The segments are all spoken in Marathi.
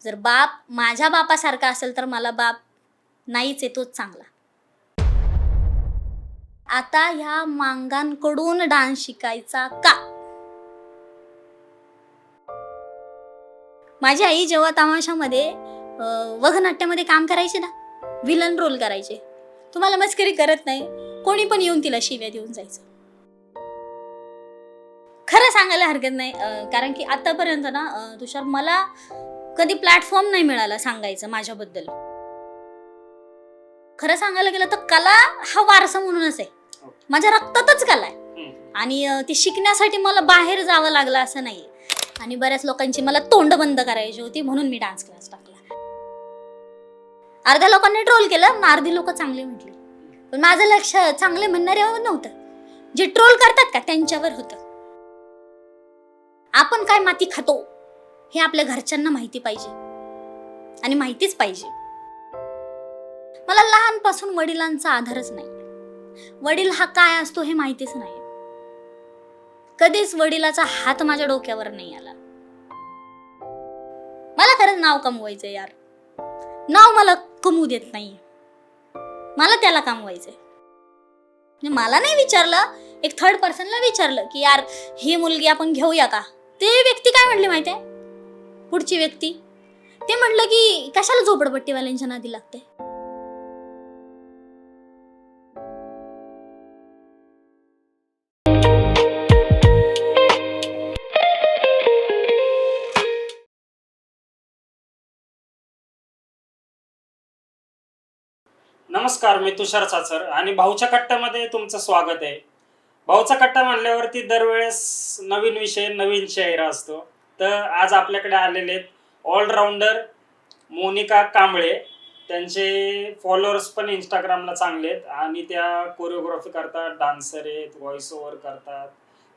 जर बाप माझ्या बापासारखा असेल तर मला बाप नाहीच आहे, तोच चांगला. आता ह्या मांगांकडून डान्स शिकायचा का? माझी आई जेव्हा तमाशामध्ये वगनाट्यामध्ये काम करायचे ना, विलन रोल करायचे, तुम्हाला मस्करी करत नाही, कोणी पण येऊन तिला शिव्या देऊन जायचं. खरं सांगायला हरकत नाही, कारण की आतापर्यंत ना तुषार मला कधी प्लॅटफॉर्म नाही मिळाला सांगायचं माझ्याबद्दल. खरं सांगायला गेलं तर कला हा वारसा म्हणूनच आहे, माझ्या रक्तातच कला आहे आणि ती शिकण्यासाठी मला बाहेर जावं लागलं असं नाहीये. आणि बऱ्याच लोकांची मला तोंड बंद करायची होती म्हणून मी डान्स क्लास टाकला. अर्ध्या लोकांनी ट्रोल केलं, अर्धी लोक चांगले म्हटले, पण माझं लक्ष चांगले म्हणणाऱ्यावर नव्हतं, जे ट्रोल करतात का त्यांच्यावर होतं. आपण काय माती खातो हे आपल्या घरच्यांना माहिती पाहिजे आणि माहितीच पाहिजे. मला लहानपासून वडिलांचा आधारच नाही, वडील हा काय असतो हे माहितीच नाही. कधीच वडिलाचा हात माझ्या डोक्यावर नाही आला. मला खरंच नाव कमवायचंय यार, नाव मला कमवू देत नाहीये, मला त्याला कमवायचंय. मला नाही विचारलं, एक थर्ड पर्सनला विचारलं की यार ही मुलगी आपण घेऊया का, ते व्यक्ती काय म्हणली माहितीये, पुढची व्यक्ती ते म्हणलं की कशाला झोपडपट्टीवाल्यांच्या नादी लागते. नमस्कार, मी तुषार चाचर आणि भाऊच्या कट्ट्यामध्ये तुमचं स्वागत आहे. भाऊचा कट्टा म्हणल्यावरती दरवेळेस नवीन विषय, नवीन चेहरा असतो. तर आज आपल्याकडे आलेले आहेत ऑलराऊंडर मोनिका कांबळे. त्यांचे फॉलोअर्स पण इंस्टाग्रामला चांगले आहेत आणि त्या कोरिओग्राफी करतात, डान्सर आहेत, व्हॉइस ओव्हर करतात.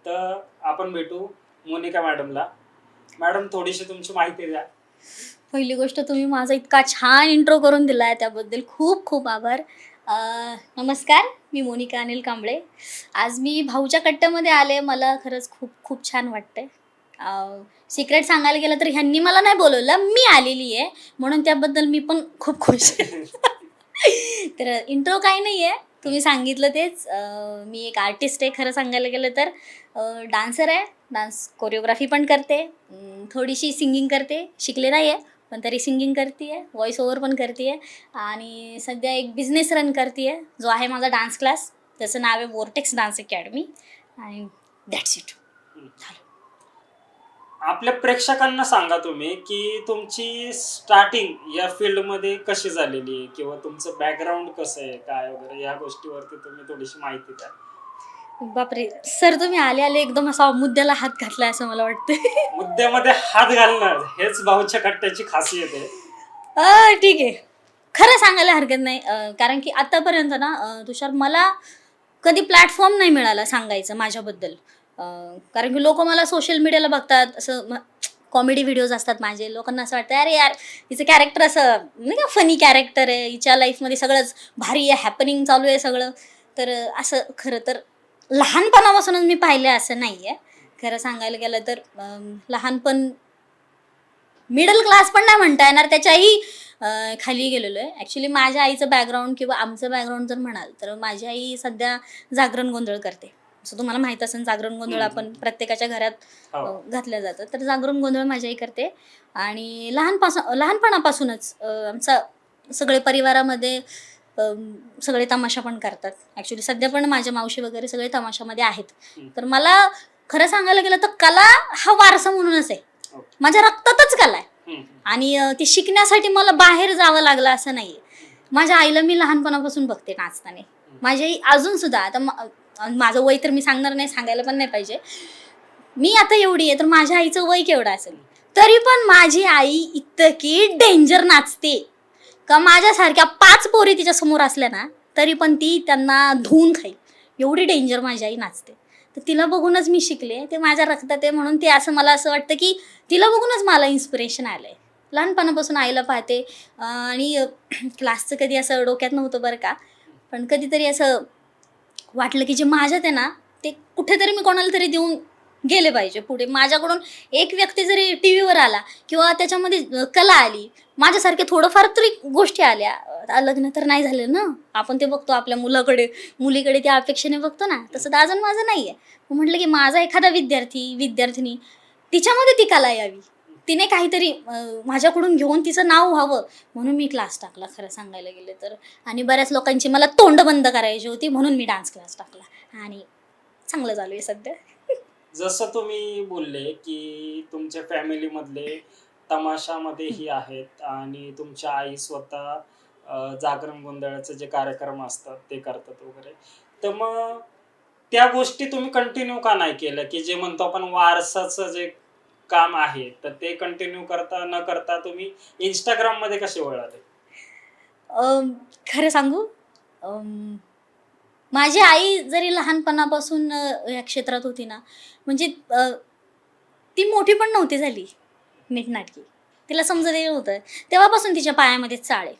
तर आपण भेटू मोनिका मॅडमला. मॅडम, थोडीशी तुमची माहिती द्या. पहिली गोष्ट, तुम्ही माझा इतका छान इंट्रो करून दिलाय त्याबद्दल खूप खूप आभार. नमस्कार, मी मोनिका अनिल कांबळे. आज मी भाऊच्या कट्ट्यामध्ये आले, मला खरंच खूप खूप छान वाटतंय. सिक्रेट सांगायला गेलं तर ह्यांनी मला नाही बोलवलं, मी आलेली आहे म्हणून त्याबद्दल मी पण खूप खुश आहे. तर इंट्रो काही नाही आहे, तुम्ही सांगितलं तेच. मी एक आर्टिस्ट आहे, खरं सांगायला गेलं तर डान्सर आहे, डान्स कोरिओग्राफी पण करते, थोडीशी सिंगिंग करते, शिकले नाही आहे पण तरी सिंगिंग करते आहे, व्हॉइस ओव्हर पण करते आहे आणि सध्या एक बिझनेस रन करते आहे जो आहे माझा डान्स क्लास, त्याचं नाव आहे वोर्टेक्स डान्स अकॅडमी आणि दॅट्स इट. आपल्या प्रेक्षकांना सांगा तुम्ही की तुमची स्टार्टिंग या फील्डमध्ये कशी झालेली आहे किंवा तुमचं बॅकग्राऊंड कसं आहे, काय वगैरे या गोष्टीवरती तुम्ही थोडीशी माहिती द्या. बापरे सर, तुम्ही आले आले एकदम असा मुद्द्याला हात घातलाय असं मला वाटतं. मुद्द्यामध्ये हात घालणं हेच भाऊच्या कट्ट्याची खासियत आहे. ठीक आहे, खरं सांगायला हरकत नाही, कारण की आतापर्यंत ना तुषार मला कधी प्लॅटफॉर्म नाही मिळाला सांगायचं माझ्याबद्दल. कारण की लोक मला सोशल मीडियाला बघतात, असं कॉमेडी व्हिडिओज असतात माझे, लोकांना असं वाटतं अरे यार हिचं कॅरेक्टर असं नाही का, फनी कॅरेक्टर आहे, हिच्या लाईफमध्ये सगळंच भारी आहे, हॅपनिंग चालू आहे सगळं. तर असं खरं तर लहानपणापासूनच मी पाहिलं असं नाही आहे. खरं सांगायला गेलं तर लहानपण मिडल क्लास पण नाही म्हणता येणार, त्याच्याही खाली गेलेलो आहे. ॲक्च्युली माझ्या आईचं बॅकग्राऊंड किंवा आमचं बॅकग्राऊंड जर म्हणाल तर माझी आई सध्या जागरण गोंधळ करते. असं तुम्हाला माहीत असेल, जागरण गोंधळ आपण प्रत्येकाच्या घरात घातलं जातं, तर जागरण गोंधळ माझी आई करते. आणि लहानपणापासूनच आमचा सगळे परिवारामध्ये सगळे तमाशा पण करतात. ॲक्च्युली सध्या पण माझ्या मावशी वगैरे सगळे तमाशामध्ये आहेत. तर मला खरं सांगायला गेलं तर कला हा वारसा म्हणूनच आहे, माझ्या रक्तातच कला आहे आणि ती शिकण्यासाठी मला बाहेर जावं लागलं असं नाहीये. माझ्या आईला मी लहानपणापासून बघते नाचताना. माझी आई अजून सुद्धा, आता माझं वय तर मी सांगणार नाही, सांगायला पण नाही पाहिजे, मी आता एवढी आहे तर माझ्या आईचं वय केवढं असेल, तरी पण माझी आई इतकी डेंजर नाचते का माझ्यासारख्या 5 पोरी तिच्या समोर असल्या ना तरी पण ती त्यांना धुवून खाईल, एवढी डेंजर माझी आई नाचते. तर तिला बघूनच मी शिकले, ते माझ्या रक्तात आहे म्हणून ते असं मला असं वाटतं की तिला बघूनच मला इन्स्पिरेशन आलं आहे. लहानपणापासून आईला पाहते आणि क्लासचं कधी असं डोक्यात नव्हतं बरं का, पण कधीतरी असं वाटलं की जे माझ्यात आहे ना ते कुठेतरी मी कोणाला तरी देऊन गेले पाहिजे पुढे. माझ्याकडून एक व्यक्ती जरी टी व्हीवर आला किंवा त्याच्यामध्ये कला आली, माझ्यासारख्या थोडंफार तरी गोष्टी आल्या, लग्न तर नाही झालं ना, आपण ते बघतो आपल्या मुलीकडे त्या अपेक्षेने बघतो ना, तसं दाजन माझं नाही आहे. म्हटलं की माझा एखादा विद्यार्थिनी तिच्यामध्ये ती कला यावी, तिने काहीतरी माझ्याकडून घेऊन तिचं नाव व्हावं, म्हणून मी क्लास टाकला खरं सांगायला गेले तर. आणि बऱ्याच लोकांची मला तोंड बंद करायची होती म्हणून मी डान्स क्लास टाकला आणि चांगलं चालू आहे सध्या. जसं तुम्ही बोलले की तुमच्या फॅमिलीमधले तमाशामध्येही आहेत आणि तुमच्या आई स्वतः जागरण गोंधळाचे जे कार्यक्रम असतात ते करतात वगैरे, तर मग त्या गोष्टी तुम्ही कंटिन्यू का नाही केलं, की जे म्हणतो आपण वारसाचं जे काम आहे तर ते कंटिन्यू करता न करता तुम्ही इंस्टाग्राम मध्ये कसे वळाले? खरं सांगू, माझी आई जरी लहानपणापासून या क्षेत्रात होती ना, म्हणजे ती मोठी पण नव्हती झाली नीटनाटकी, तिला समजतही नव्हतं, तेव्हापासून तिच्या पायामध्ये चाळ आहे.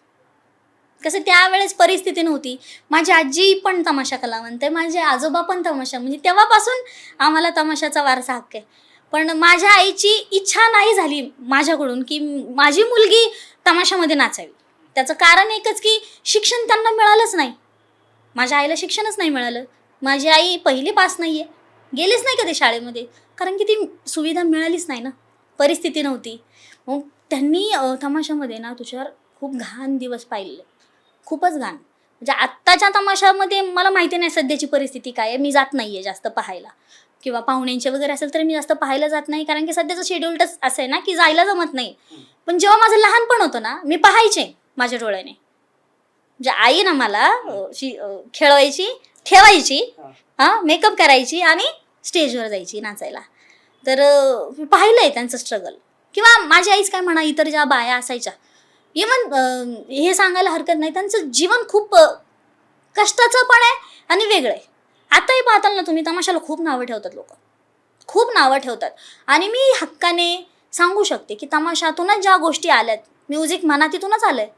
कसं त्यावेळेस परिस्थिती नव्हती. माझी आजी पण तमाशा कलावंत आहे, माझे आजोबा पण तमाशा, म्हणजे तेव्हापासून आम्हाला तमाशाचा वारसा हक्क आहे. पण माझ्या आईची इच्छा नाही झाली माझ्याकडून की माझी मुलगी तमाशामध्ये नाचावी. त्याचं कारण एकच की शिक्षण त्यांना मिळालंच नाही. माझ्या आईला शिक्षणच नाही मिळालं. माझी आई पहिली पास नाही आहे, गेलीच नाही कधी शाळेमध्ये, कारण की ती सुविधा मिळालीच नाही ना, परिस्थिती नव्हती. मग त्यांनी तमाशामध्ये ना तुषार खूप घाण दिवस पाहिले, खूपच घाण. म्हणजे आत्ताच्या तमाशामध्ये मला माहिती नाही सध्याची परिस्थिती काय आहे, मी जात नाही आहे जास्त पाहायला, किंवा पाहुण्यांचे वगैरे असेल तर मी जास्त पाहायला जात नाही, कारण की सध्याचं शेड्यूलच असं आहे ना की जायला जमत नाही. पण जेव्हा माझं लहानपण होतं ना, मी पाहायचे माझ्या डोळ्याने. म्हणजे आई ना मला खेळवायची, ठेवायची, मेकअप करायची आणि स्टेजवर जायची नाचायला. तर पाहिलंय त्यांचं स्ट्रगल. किंवा माझी आईच काय म्हणा, इतर ज्या बाया असायच्या, इवन हे सांगायला हरकत नाही, त्यांचं जीवन खूप कष्टाचं पण आहे आणि वेगळं आहे. आताही पाहताल ना तुम्ही, तमाशाला खूप नावं ठेवतात लोक, खूप नावं ठेवतात. आणि मी हक्काने सांगू शकते की तमाशातूनच ज्या गोष्टी आल्यात, म्युझिक म्हणा तिथूनच आलंय,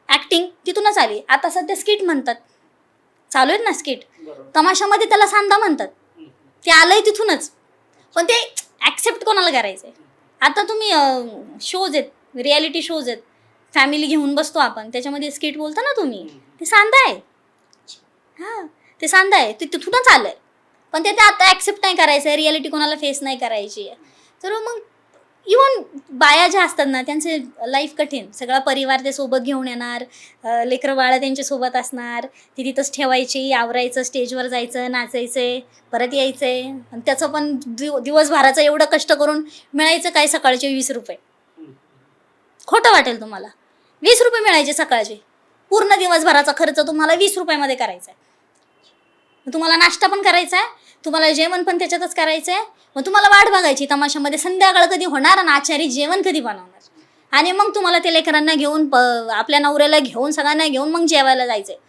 ॲक्टिंग तिथूनच आली. आता सध्या स्किट म्हणतात, चालू आहेत ना स्किट, तमाशामध्ये त्याला सांदा म्हणतात, ते आलंय तिथूनच. पण ते ॲक्सेप्ट कोणाला करायचं आहे? आता तुम्ही शोज आहेत, रियालिटी शोज आहेत, फॅमिली घेऊन बसतो आपण, त्याच्यामध्ये स्किट बोलता ना तुम्ही, ते सांदा आहे. हां, ते सांदा आहे, ते तिथूनच आलं आहे. पण ते आता ॲक्सेप्ट नाही करायचं आहे, रियालिटी कोणाला फेस नाही करायची आहे. तर मग इवन बाया ज्या असतात ना, त्यांचे लाईफ कठीण, सगळा परिवार ते सोबत घेऊन येणार, लेकरं बाळं त्यांच्यासोबत असणार, ती तिथंच ठेवायची, आवरायचं, स्टेजवर जायचं, नाचायचं, परत यायचं आहे. आणि त्याचं पण दिवसभराचं एवढं कष्ट करून मिळायचं काय, सकाळचे 20 रुपये. खोटं वाटेल तुम्हाला, 20 रुपये मिळायचे सकाळचे, पूर्ण दिवसभराचा खर्च तुम्हाला 20 रुपयामध्ये करायचा आहे. तुम्हाला नाश्ता पण करायचा आहे, तुम्हाला जेवण पण त्याच्यातच करायचं आहे. मग तुम्हाला वाट बघायची तमाशामध्ये संध्याकाळ कधी होणार आणि आचारी जेवण कधी बनवणार, आणि मग तुम्हाला ते लेकरांना घेऊन, आपल्या नवऱ्याला घेऊन, सगळ्यांना घेऊन मग जेवायला जायचं आहे.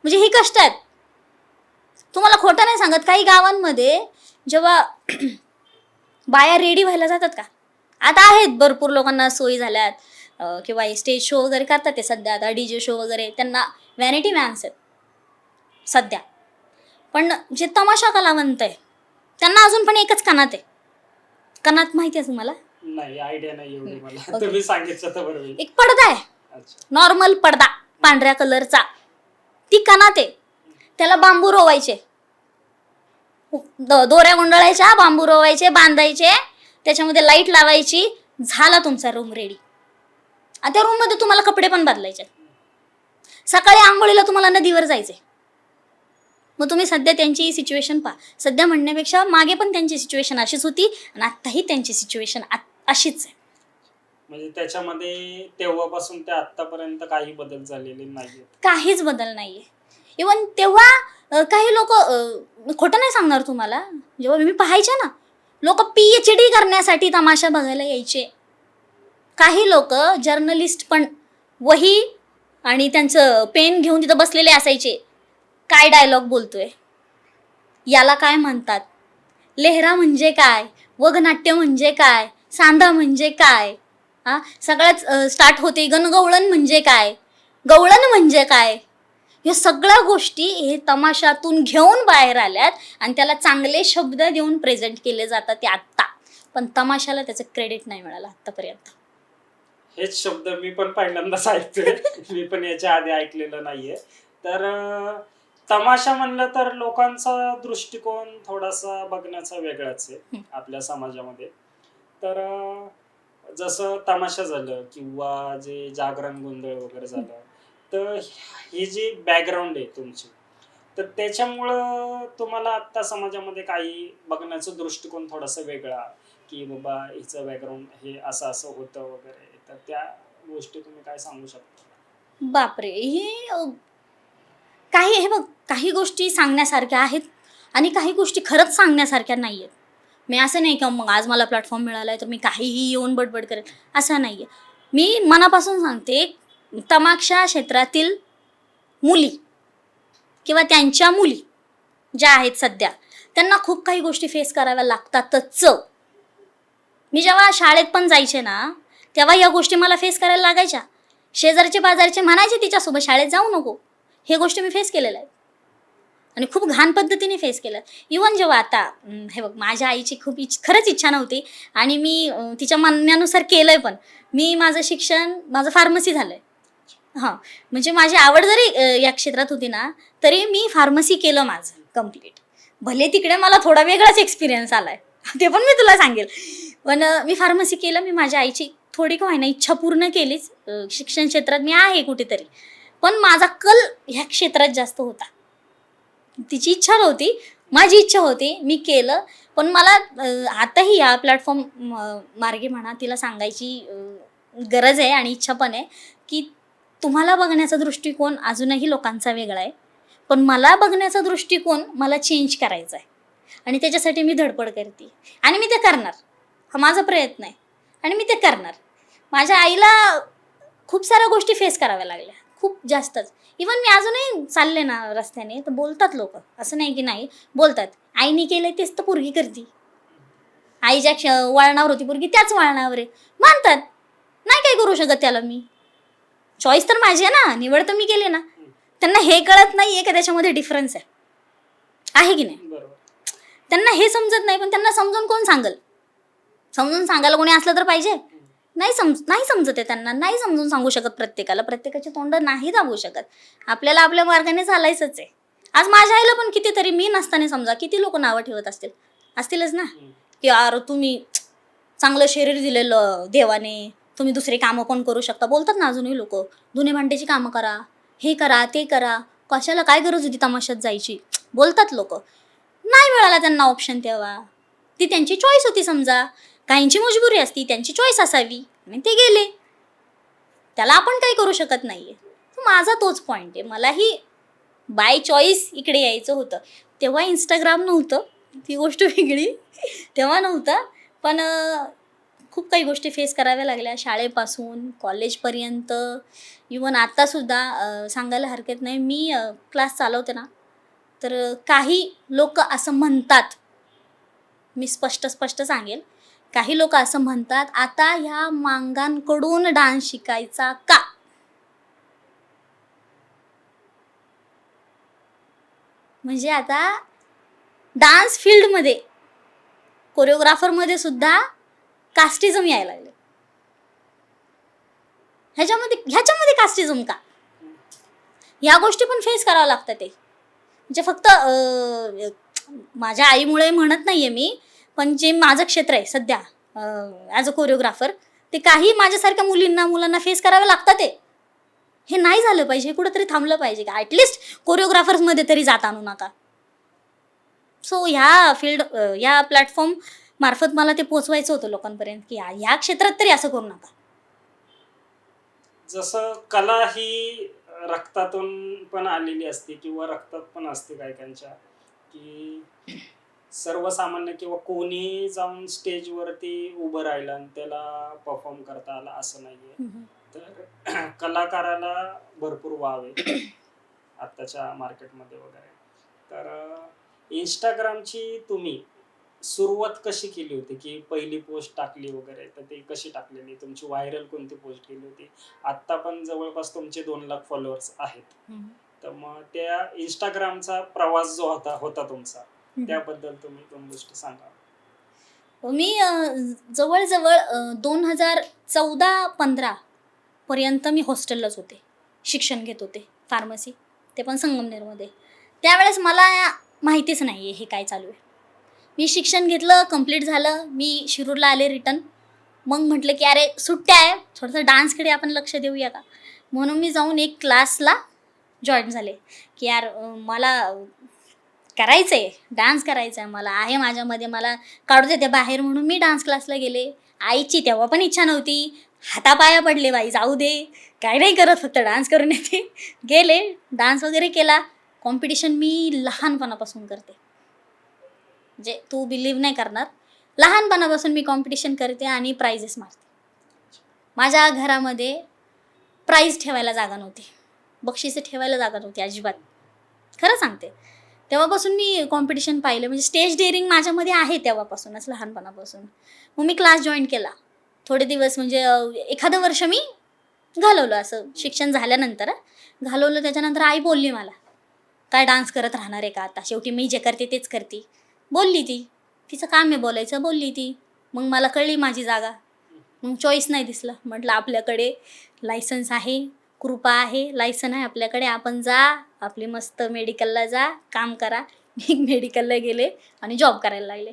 म्हणजे ही कष्ट आहेत. तुम्हाला खोटं नाही सांगत, काही गावांमध्ये जेव्हा बाया रेडी व्हायला जातात का, आता आहेत भरपूर लोकांना सोयी झाल्यात, किंवा स्टेज शो वगैरे करतात ते सध्या, आता DJ शो वगैरे, त्यांना व्हॅनिटी व्हॅन्स आहेत सध्या. पण जे तमाशा कलावंत आहे त्यांना अजून पण एकच कनात आहे. कनात माहिती आहे तुम्हाला? नाही, आयडिया नाही एवढी मला. तुम्ही सांगितलं तर बरोबर. एक पडदा आहे, नॉर्मल पडदा पांढऱ्या कलरचा, ती कनात आहे. त्याला बांबू रोवायचे, दोऱ्या गुंडाळायच्या, बांबू रोवायचे, बांधायचे, त्याच्यामध्ये लाईट लावायची, झाला तुमचा रूम रेडी. आणि त्या रूममध्ये तुम्हाला कपडे पण बदलायचे. सकाळी आंघोळीला तुम्हाला नदीवर जायचे. मग तुम्ही सध्या त्यांची सिच्युएशन पहा. सध्या म्हणण्यापेक्षा मागे पण त्यांची सिच्युएशन अशीच होती आणि आत्ताही त्यांची सिच्युएशन अशीच आहे. म्हणजे त्याच्यामध्ये तेव्हापासून ते आतापर्यंत काही बदल झालेले नाहीये, काहीच बदल नाहीये. इवन तेव्हा काही लोक, खोटं नाही सांगणार तुम्हाला, जेव्हा मी पाहायचे ना, लोक PhD करण्यासाठी तमाशा बघायला यायचे. काही लोक जर्नलिस्ट पण वही आणि त्यांचं पेन घेऊन तिथं बसलेले असायचे. काय डायलॉग बोलतोय, याला काय म्हणतात, लेहरा म्हणजे काय, वगनाट्य म्हणजे काय, सांदा म्हणजे काय, सगळ्याच स्टार्ट होते गणगवळण म्हणजे काय, गवळण म्हणजे काय. ह्या सगळ्या गोष्टी हे तमाशातून घेऊन बाहेर आल्यात आणि त्याला चांगले शब्द देऊन प्रेझेंट केले जातात ते आत्ता. पण तमाशाला त्याचं क्रेडिट नाही मिळालं आतापर्यंत. हेच शब्द मी पण पहिल्यांदाच ऐकतोय. मी पण याच्या आधी ऐकलेलं नाहीये. तर तमाशा म्हणलं तर लोकांचा दृष्टिकोन थोडासा बघण्याचा वेगळाच आहे आपल्या समाजामध्ये. तर जसं तमाशा झालं किंवा जे जागरण गोंधळ वगैरे झालं, तर ही जी बॅकग्राऊंड आहे तुमची, तर त्याच्यामुळं तुम्हाला आत्ता समाजामध्ये काही बघण्याचा दृष्टिकोन थोडासा वेगळा, की बाबा हिचं बॅकग्राऊंड हे असं असं होतं वगैरे, तर त्या गोष्टी तुम्ही काय सांगू शकता? बापरे! काही हे बघ, काही गोष्टी सांगण्यासारख्या आहेत आणि काही गोष्टी खरंच सांगण्यासारख्या नाही आहेत. मी असं नाही का मग आज मला प्लॅटफॉर्म मिळाला आहे तर मी काहीही येऊन बडबड करेन, असं नाही आहे. मी मनापासून सांगते, तमाशा क्षेत्रातील मुली किंवा त्यांच्या मुली ज्या आहेत सध्या, त्यांना खूप काही गोष्टी फेस कराव्या लागतातच. मी जेव्हा शाळेत पण जायचे ना, तेव्हा या गोष्टी मला फेस करायला लागायच्या. शेजारचे पाजारचे म्हणायचे तिच्यासोबत शाळेत जाऊ नको. हे गोष्टी मी फेस केलेल्या आहेत आणि खूप घाण पद्धतीने फेस केलं. इवन जेव्हा आता हे बघ, माझ्या आईची खूप खरंच इच्छा नव्हती आणि मी तिच्या म्हणण्यानुसार केलंय पण. मी माझं शिक्षण फार्मसी झालंय. हां, म्हणजे माझी आवड जरी या क्षेत्रात होती ना, तरी मी फार्मसी केलं माझं कंप्लीट. भले तिकडे मला थोडा वेगळाच एक्सपिरियन्स आलाय, ते पण मी तुला सांगेल. पण मी फार्मसी केलं. मी माझ्या आईची थोडी का होईना इच्छा पूर्ण केलीच. शिक्षण क्षेत्रात मी आहे कुठेतरी. पण माझा कल ह्या क्षेत्रात जास्त होता. तिची इच्छा नव्हती, माझी इच्छा होती, मी केलं. पण मला आताही या प्लॅटफॉर्म मार्गे म्हणा तिला सांगायची गरज आहे आणि इच्छा पण आहे, की तुम्हाला बघण्याचा दृष्टिकोन अजूनही लोकांचा वेगळा आहे. पण मला बघण्याचा दृष्टिकोन मला चेंज करायचा आहे आणि त्याच्यासाठी मी धडपड करते आणि मी ते करणार. हा माझा प्रयत्न आहे आणि मी ते करणार. माझ्या आईला खूप साऱ्या गोष्टी फेस कराव्या लागल्या, खूप जास्तच. इवन मी अजूनही चालले ना रस्त्याने तर बोलतात लोक, असं नाही की नाही, बोलतात आईने केलंय तेच तर पोरगी करते. आई ज्या वळणावर होती पोरगी त्याच वळणावर आहे मानतात. नाही काय करू शकत त्याला मी. चॉईस तर माझी आहे ना, निवड तर मी केली ना. त्यांना हे कळत नाहीये की त्याच्यामध्ये डिफरन्स आहे की नाही. बरोबर. त्यांना हे समजत नाही, पण त्यांना समजून कोण सांगल? समजून सांगायला कोणी असलं तर पाहिजे. नाही समजत आहे त्यांना, नाही समजून सांगू शकत प्रत्येकाला. प्रत्येकाची तोंड नाही दाबू शकत. आपल्याला आपल्या मार्गाने चालायचंच आहे. आज माझ्या आईला पण कितीतरी मी नसताना समजा किती लोक नावं ठेवत असतीलच ना, की यार तुम्ही चांगलं शरीर दिलेलं देवाने, तुम्ही दुसरे कामं पण करू शकता. बोलतात ना अजूनही लोक, धुणे भांड्याची कामं करा, हे करा ते करा, कशाला काय गरज होती तमाशात जायची, बोलतात लोक. नाही मिळाला त्यांना ऑप्शन तेव्हा, ती त्यांची चॉईस होती समजा. काहींची मजबुरी असती, त्यांची चॉईस असावी आणि ते गेले. त्याला आपण काही करू शकत नाहीये. माझा तोच पॉईंट आहे. मलाही बाय चॉईस इकडे यायचं होतं. तेव्हा इंस्टाग्राम नव्हतं, ती गोष्ट वेगळी. तेव्हा नव्हतं, पण खूप काही गोष्टी फेस कराव्या लागल्या शाळेपासून कॉलेजपर्यंत. इवन आत्तासुद्धा सांगायला हरकत नाही, मी क्लास चालवते ना, तर काही लोक असं म्हणतात, मी स्पष्ट सांगेल, काही लोक असं म्हणतात, आता ह्या मांगांकडून डान्स शिकायचा का? म्हणजे आता डान्स फील्डमध्ये कोरिओग्राफरमध्ये सुद्धा कास्टिझम यायला लागले. ह्याच्यामध्ये कास्टिझम का? ह्या गोष्टी पण फेस करावं लागतं. ते म्हणजे फक्त माझ्या आईमुळे म्हणत नाहीये मी, पण जे माझं क्षेत्र आहे सध्या ॲज अ कोरिओग्राफर, ते काही माझ्यासारख्या मुलांना फेस करावं लागतं. हे नाही झालं पाहिजे, हे कुठंतरी थांबलं पाहिजे का? ॲटलिस्ट कोरिओग्राफर्समध्ये तरी जात आणू नका. सो ह्या प्लॅटफॉर्म मार्फत मला ते पोचवायचं होतं लोकांपर्यंत, की ह्या क्षेत्रात तरी असं करू नका. जसं कला ही रक्तातून पण आलेली असते किंवा रक्तात पण असते काहीकांच्या, की सर्वसामान्य किंवा कोणी जाऊन स्टेजवरती उभं राहिलं आणि त्याला परफॉर्म करता आला असं नाहीये. तर कलाकाराला भरपूर वाव आहे आत्ताच्या मार्केटमध्ये वगैरे. तर इंस्टाग्रामची तुम्ही सुरुवात कशी केली होती, की पहिली पोस्ट टाकली वगैरे, तर ती कशी टाकलेली, तुमची व्हायरल कोणती पोस्ट केली होती? आत्ता पण जवळपास तुमचे 2 लाख फॉलोअर्स आहेत. तर मग त्या इंस्टाग्रामचा प्रवास जो होता तुमचा, त्याबद्दल तुम्ही 2 गोष्टी सांगा. मी जवळजवळ 2014-15 पर्यंत मी हॉस्टेललाच होते, शिक्षण घेत होते फार्मसी, ते पण संगमनेरमध्ये. त्यावेळेस मला माहितीच नाही आहे हे काय चालू आहे. मी शिक्षण घेतलं, कंप्लीट झालं, मी शिरूरला आले रिटर्न. मग म्हटलं की अरे सुट्ट्या आहे, थोडंसं डान्सकडे आपण लक्ष देऊया का, म्हणून मी जाऊन एक क्लासला जॉईन झाले की यार मला करायचं आहे, डान्स करायचा आहे, मला आहे माझ्यामध्ये, मला काढू देते बाहेर, म्हणून मी डान्स क्लासला गेले. आईची तेव्हा पण इच्छा नव्हती, हातापाया पडले, बाई जाऊ दे, काय नाही करत, फक्त डान्स करून येते. गेले, डान्स वगैरे केला. कॉम्पिटिशन मी लहानपणापासून करते, म्हणजे तू बिलीव्ह नाही करणार, लहानपणापासून मी कॉम्पिटिशन करते आणि प्राइजेस मारते. माझ्या घरामध्ये प्राईज ठेवायला जागा नव्हती, बक्षिसे ठेवायला जागा नव्हती अजिबात, खरं सांगते. तेव्हापासून मी कॉम्पिटिशन पाहिलं, म्हणजे स्टेज डेअरिंग माझ्यामध्ये आहे तेव्हापासूनच, लहानपणापासून. मग मी क्लास जॉईन केला. थोडे दिवस म्हणजे एखादं वर्ष मी घालवलं, असं शिक्षण झाल्यानंतर घालवलं. त्याच्यानंतर आई बोलली मला, काय डान्स करत राहणार आहे का आता, शेवटी मी जे करते तेच करते, बोलली ती. तिचं काम आहे बोलायचं, बोलली ती. मग मला कळली माझी जागा, मग चॉईस नाही दिसलं. म्हटलं आपल्याकडे लायसन्स आहे, कृपा आहे, लायसन आहे आपल्याकडे, आपण जा, आपली मस्त मेडिकलला जा, काम करा. मी मेडिकलला गेले आणि जॉब करायला लागले.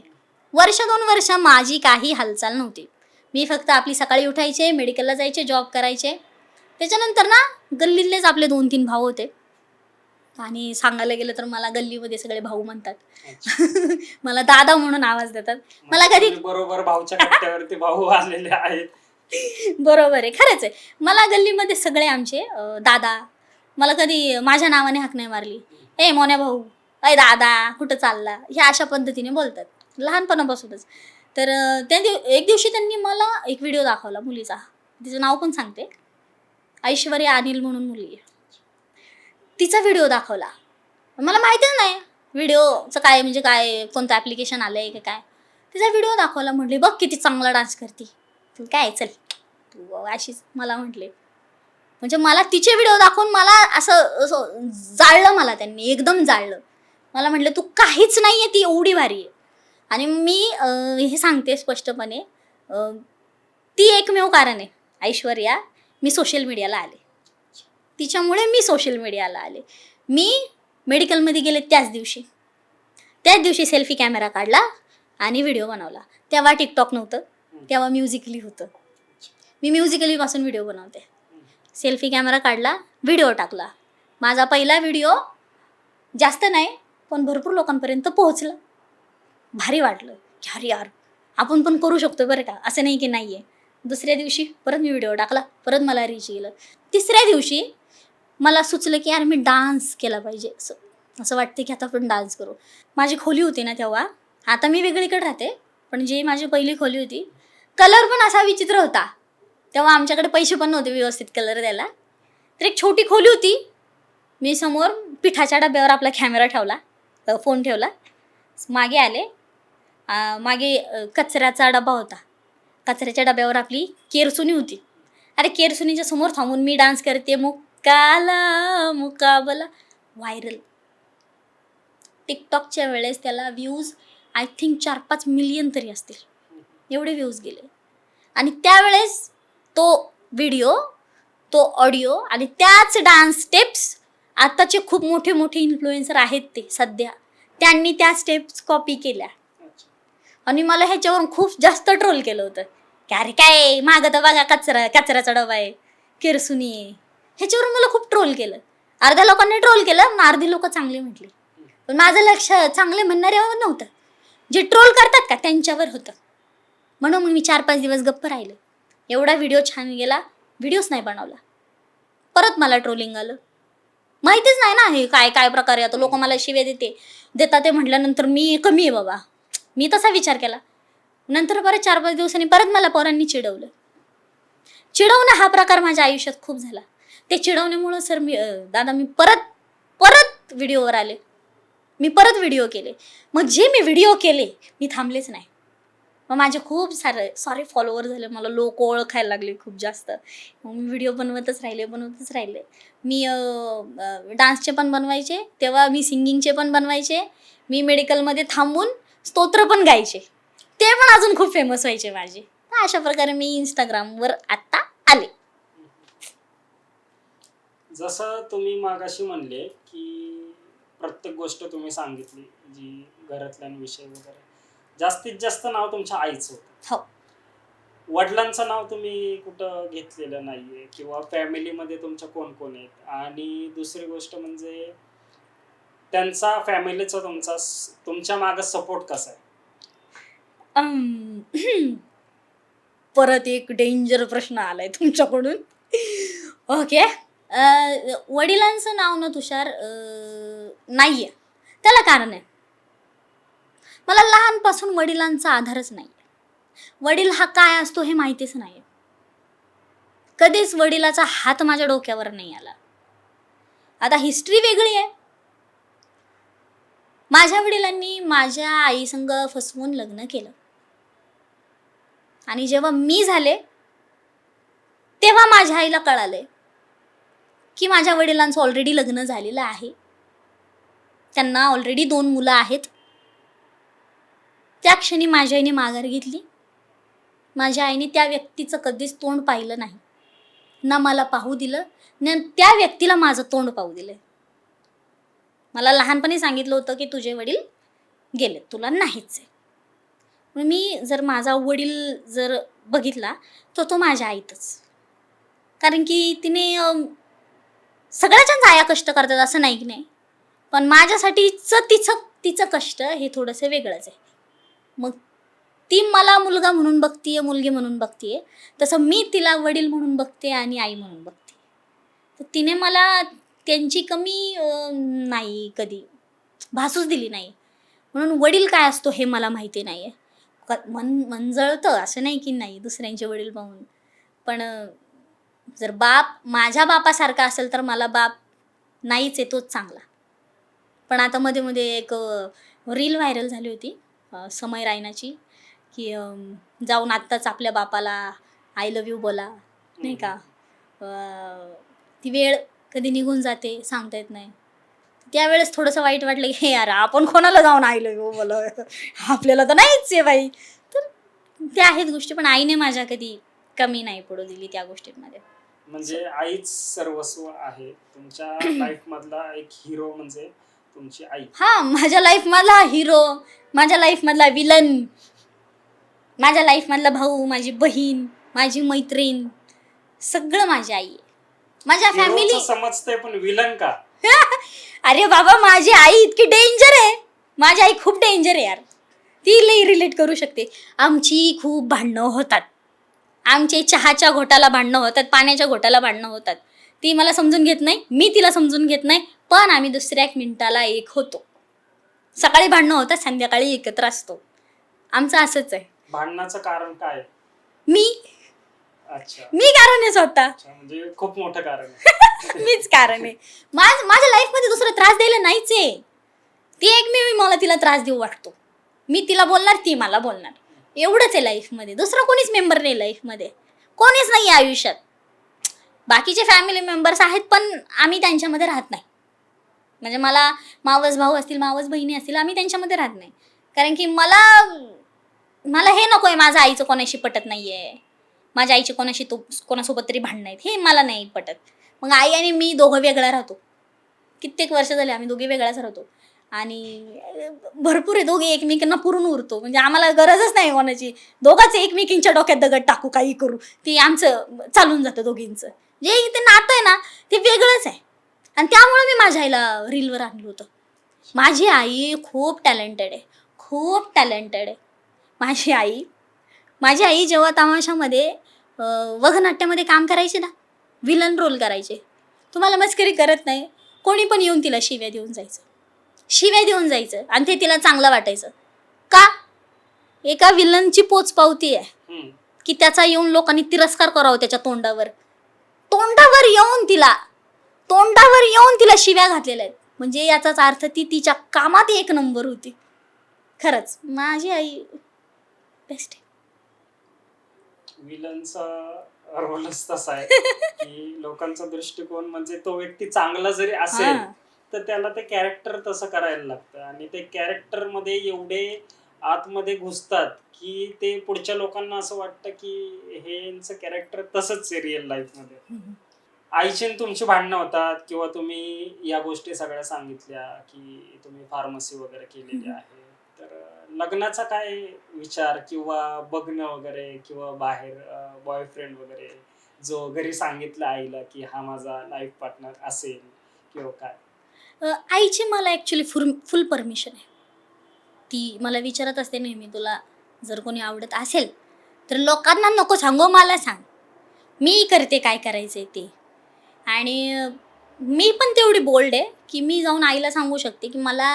1-2 वर्ष माझी काही हालचाल नव्हती. मी फक्त आपली सकाळी उठायचे, मेडिकलला जायचे, जॉब करायचे. त्याच्यानंतर ना गल्लीतलेच आपले 2-3 भाऊ होते, आणि सांगायला गेलं तर मला गल्लीमध्ये सगळे भाऊ म्हणतात. मला दादा म्हणून आवाज देतात. मला कधी बरोबर भाऊच्या कट्ट्यावरती भाऊ आलेले आहेत. बरोबर आहे, खरंच आहे. मला गल्लीमध्ये सगळे आमचे दादा, मला कधी माझ्या नावाने हाक नाही मारली, ए मोन्या भाऊ, अय दादा, कुठं चालला, ह्या अशा पद्धतीने बोलतात लहानपणापासूनच. तर एक दिवशी त्यांनी मला एक व्हिडिओ दाखवला मुलीचा, तिचं नाव पण सांगते, ऐश्वर्या अनिल म्हणून मुली आहे. तिचा व्हिडिओ दाखवला. मला माहितीच नाही व्हिडिओचं काय, म्हणजे काय, कोणतं ॲप्लिकेशन आलं आहे का काय. तिचा व्हिडिओ दाखवला. म्हटली बघ किती चांगला डान्स करते, तू काय चल तू अशीच, मला म्हटले. म्हणजे मला तिचे व्हिडिओ दाखवून मला असं जाळलं, मला त्यांनी एकदम जाळलं. मला म्हटलं तू काहीच नाही आहे, ती एवढी भारी आहे. आणि मी हे सांगते स्पष्टपणे, ती एकमेव कारण आहे ऐश्वर्या, मी सोशल मीडियाला आले, तिच्यामुळे मी सोशल मीडियाला आले. मी मेडिकलमध्ये गेले त्याच दिवशी सेल्फी कॅमेरा काढला आणि व्हिडिओ बनवला. तेव्हा टिकटॉक नव्हतं, तेव्हा म्युझिकली होतं. मी म्युझिकलीपासून व्हिडिओ बनवते. सेल्फी कॅमेरा काढला, व्हिडिओ टाकला. माझा पहिला व्हिडिओ जास्त नाही पण भरपूर लोकांपर्यंत पोहोचला. भारी वाटलं की अरे यार आपण पण करू शकतो बरं का, असं नाही की नाही आहे. दुसऱ्या दिवशी परत मी व्हिडिओ टाकला, परत मला रीच गेलं. तिसऱ्या दिवशी मला सुचलं की यार मी डान्स केला पाहिजे, असं वाटते की आता आपण डान्स करू. माझी खोली होती ना तेव्हा, आता मी वेगळीकडे राहते, पण जी माझी पहिली खोली होती, कलर पण असा विचित्र होता. तेव्हा आमच्याकडे पैसे पण नव्हते व्यवस्थित कलर द्यायला. तर एक छोटी खोली होती. मी समोर पिठाच्या डब्यावर आपला कॅमेरा ठेवला, फोन ठेवला, मागे आले. मागे कचऱ्याचा डबा होता, कचऱ्याच्या डब्यावर आपली केरसुनी होती. अरे केरसुनीच्या समोर थांबून मी डान्स करते, मुकाला मुकाबला, व्हायरल. टिकटॉकच्या वेळेस त्याला व्ह्यूज आय थिंक 4-5 मिलियन तरी असतील, एवढे व्ह्यूज गेले. आणि त्यावेळेस तो व्हिडिओ, तो ऑडिओ आणि त्याच डान्स स्टेप्स, आताचे खूप मोठे मोठे इन्फ्लुएन्सर आहेत ते सध्या, त्यांनी त्या स्टेप्स कॉपी केल्या. आणि मला ह्याच्यावरून खूप जास्त ट्रोल केलं होतं की अरे काय मागं तर बघा कचऱ्याचा डबा आहे, केरसुनी आहे. ह्याच्यावरून मला खूप ट्रोल केलं. अर्ध्या लोकांनी ट्रोल केलं, अर्धी लोक चांगले म्हटले, पण माझं लक्ष चांगले म्हणणाऱ्यावर नव्हतं, जे ट्रोल करतात का त्यांच्यावर होतं. म्हणून मी 4-5 दिवस गप्प राहिले. एवढा व्हिडिओ छान गेला, व्हिडिओच नाही बनवला. परत मला ट्रोलिंग आलं. माहितीच नाही ना हे काय काय प्रकारे. आता लोक मला शिव्या देतात ते म्हटल्यानंतर मी कमी आहे बाबा, मी तसा विचार केला. नंतर परत 4-5 दिवसांनी परत मला पोरांनी चिडवलं. चिडवणं हा प्रकार माझ्या आयुष्यात खूप झाला. ते चिडवण्यामुळं सर मी परत व्हिडिओवर आले, मी परत व्हिडिओ केले. मग जे मी व्हिडिओ केले मी थांबलेच नाही. मग माझे खूप सारे फॉलोअर झाले, मला लोक ओळखायला लागले खूप जास्त. मग मी व्हिडिओ बनवतच राहिले. मी डान्सचे पण बनवायचे, तेव्हा मी सिंगिंगचे पण बनवायचे, मी मेडिकलमध्ये थांबून स्तोत्र पण गायचे, ते पण अजून खूप फेमस व्हायचे माझे. तर अशा प्रकारे मी इंस्टाग्रामवर आता आले. जसं तुम्ही मागाशी म्हणले की प्रत्येक गोष्ट तुम्ही सांगितली जी घरातल्यांविषयी वगैरे, जास्तीत जास्त नाव तुमच्या आईचं होतं. हो. वडिलांचं नाव तुम्ही कुठं घेतलेलं नाहीये किंवा फॅमिलीमध्ये तुमच्या कोण कोण आहेत, आणि दुसरी गोष्ट म्हणजे त्यांचा फॅमिलीचा तुमच्या मागे सपोर्ट कसा आहे? परत एक डेंजर प्रश्न आलाय तुमच्याकडून. ओके. वडिलांचं नाव ना तुषार नाहीये. त्याला कारण आहे, मला लहानपासून वडिलांचा आधारच नाही. वडील हा काय असतो हे माहितीच नाही. कधीच वडिलाचा हात माझ्या डोक्यावर नाही आला. आता हिस्ट्री वेगळी आहे. माझ्या वडिलांनी माझ्या आईसंग फसवून लग्न केलं, आणि जेव्हा मी झाले तेव्हा माझ्या आईला कळाले की माझ्या वडिलांचं ऑलरेडी लग्न झालेलं आहे, त्यांना ऑलरेडी 2 मुलं आहेत. त्या क्षणी माझ्या आईने माघार घेतली. माझ्या आईने त्या व्यक्तीचं कधीच तोंड पाहिलं नाही, ना मला पाहू दिलं, ना त्या व्यक्तीला माझं तोंड पाहू दिलं. मला लहानपणी सांगितलं होतं की तुझे वडील गेले, तुला नाहीच आहे. मी जर माझा वडील जर बघितला तर तो माझ्या आईतच. कारण की तिने सगळ्याच्याच आया कष्ट करतात असं नाही की नाही, पण माझ्यासाठीचं तिचं कष्ट हे थोडंसं वेगळंच आहे. मग ती मला मुलगा म्हणून बघतीये, मुलगी म्हणून बघतीये, तसं मी तिला वडील म्हणून बघते आणि आई म्हणून बघते. तर तिने मला त्यांची कमी नाही कधी भासूच दिली नाही. म्हणून वडील काय असतो हे मला माहिती नाही आहे. मन जळतं असं नाही की नाही दुसऱ्यांचे वडील पाहून, पण जर बाप माझ्या बापासारखा असेल तर मला बाप नाहीच आहे, तोच चांगला. पण आता मध्ये एक रील व्हायरल झाली होती समय रायनाची, की जाऊन आत्ताच आपल्या बापाला आय लव्ह यू बोला, नाही का. ती वेळ कधी निघून जाते सांगता येत नाही. त्यावेळेस थोडंसं वाईट वाटलं की हे यार आपण कोणाला जाऊन आय लव्ह यू बोला, आपल्याला तर नाहीच आहे बाई. तर त्या आहेत गोष्टी, पण आईने माझ्या कधी कमी नाही पडू दिली त्या गोष्टींमध्ये. म्हणजे आईच सर्वस्व आहे तुमच्या लाईफ मधला. एक हिरो म्हणजे तुमची आई. हा, माझ्या लाईफ मधला हिरो, माझ्या लाईफ मधला विलन, माझ्या लाईफ मधला भाऊ, माझी बहीण, माझी मैत्रीण, सगळं माझी आई आहे. माझ्या फॅमिली समजते, पण विलन का? अरे बाबा, माझी आई इतकी डेंजर आहे. माझी आई खूप डेंजर आहे यार. ती लई रिलेट करू शकते. आमची खूप भांडणं होतात. आमचे चहाच्या घोटाला भांडणं होतात, पाण्याच्या घोटाला भांडणं होतात. ती मला समजून घेत नाही, मी तिला समजून घेत नाही, पण आम्ही दुसऱ्या एक मिनिटाला एक होतो. सकाळी भांडणं होतात, संध्याकाळी एकत्र असतो. आमचं असंच आहे. भांडणाचं कारण काय? अच्छा, मी कारण आहे स्वतः. म्हणजे खूप मोठं कारण आहे. मीच कारण आहे. माझ्या लाईफमध्ये दुसरा त्रास द्यायला नाहीच आहे. ती एकमेव मला तिला त्रास देऊ वाटतो. मी तिला बोलणार, ती मला बोलणार, एवढंच आहे लाईफमध्ये. दुसरा कोणीच मेंबर नाही लाईफमध्ये, कोणीच नाही आहे आयुष्यात. बाकीचे फॅमिली मेंबर्स आहेत, पण आम्ही त्यांच्यामध्ये राहत नाही. म्हणजे मला मावस भाऊ असतील, मावस बहिणी असतील, आम्ही त्यांच्यामध्ये राहत नाही. कारण की मला हे नको आहे, माझ्या आईचं कोणाशी पटत नाही आहे, माझ्या आईची कोणासोबत तरी भांडणं आहेत, हे मला नाही पटत. मग आई आणि मी दोघं वेगळा राहतो. कित्येक वर्ष झाले आम्ही दोघे वेगळाच राहतो, आणि भरपूर आहे, दोघे एकमेकांना पुरून उरतो. म्हणजे आम्हाला गरजच नाही कोणाची, दोघांचं एकमेकींच्या डोक्यात दगड टाकू, काही करू, ती आमचं चालून जातं दोघींचं. जे ते नातं आहे ना ते वेगळंच आहे. आणि त्यामुळे मी माझ्या आईला रीलवर आणलं होतं. माझी आई खूप टॅलेंटेड आहे, खूप टॅलेंटेड आहे माझी आई जेव्हा तमाशामध्ये वगनाट्यामध्ये काम करायचे ना, विलन रोल करायचे, तुम्हाला मस्करी करत नाही, कोणी पण येऊन तिला शिव्या देऊन जायचं आणि ते तिला चांगलं वाटायचं. का? एका विलनची पोचपावती आहे की त्याचा येऊन लोकांनी तिरस्कार करावा त्याच्या तोंडावर येऊन तिला शिव्या घातलेल्या आहेत. म्हणजे याचाच अर्थ ती तिच्या कामात 1 नंबर होती. खरंच माझी आई बेस्ट आहे. विलनचा रोलच तसा आहे की लोकांचा दृष्टिकोन म्हणजे तो व्यक्ती चांगला जरी असेल हा. तर त्याला ते कॅरेक्टर तसं करायला लागतं आणि ते कॅरेक्टर मध्ये एवढे आतमध्ये घुसतात की ते पुढच्या लोकांना असं वाटतं की हे यांचं कॅरेक्टर तसंच आहे रिअल लाईफ मध्ये. आईची आणि तुमची भांडणं होतात किंवा तुम्ही या गोष्टी सगळ्या सांगितल्या की तुम्ही फार्मसी वगैरे केलेली आहे, तर लग्नाचा काय विचार किंवा बघणं वगैरे किंवा बाहेर बॉयफ्रेंड वगैरे जो घरी सांगितलं आईला की हा माझा लाईफ पार्टनर असेल किंवा काय? आईची मला ॲक्च्युली फुल परमिशन आहे. ती मला विचारत असते नेहमी, तुला जर कोणी आवडत असेल तर लोकांना नको सांगू, मला सांग, मी करते काय करायचंय ते. आणि मी पण तेवढी बोल्ड आहे की मी जाऊन आईला सांगू शकते की मला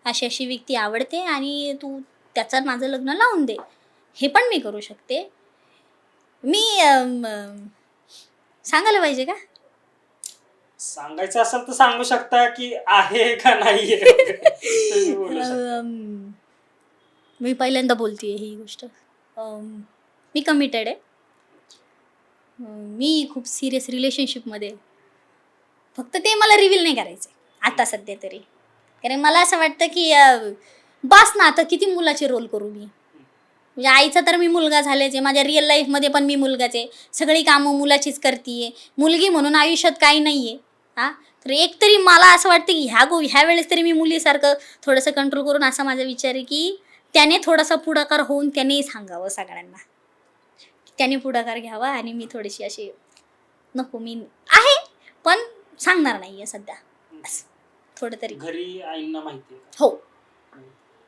अशी अशी व्यक्ती आवडते आणि तू त्याचं माझं लग्न लावून दे. हे पण मी करू शकते. मी सांगायला पाहिजे का? सांगायचं असेल तर सांगू शकता की आहे का नाहीये वगैरे. तुम्ही बोलू शकता. मी पहिल्यांदा बोलतेय ही गोष्ट. मी कमिटेड आहे. मी खूप सिरियस रिलेशनशिपमध्ये आहे. फक्त ते मला रिव्हील नाही करायचं आता सध्या तरी. कारण मला असं वाटतं की बस ना, आता किती मुलाचे रोल करू मी. म्हणजे आईचा तर मी मुलगा झालेच आहे, माझ्या रिअल लाईफमध्ये पण मी मुलगाच आहे. सगळी कामं मुलाचीच करते. मुलगी म्हणून आयुष्यात काही नाही आहे. हां, तर एक तरी मला असं वाटतं की ह्या वेळेस तरी मी मुलीसारखं थोडंसं कंट्रोल करून, असा माझा विचार आहे की त्याने थोडासा पुढाकार होऊन त्याने सांगावं सगळ्यांना. त्याने पुढाकार घ्यावा आणि मी थोडीशी अशी नको, मी आहे पण सांगणार नाही आहे सध्या. असं थोडं तरी. घरी आईंना माहिती आहे का? हो,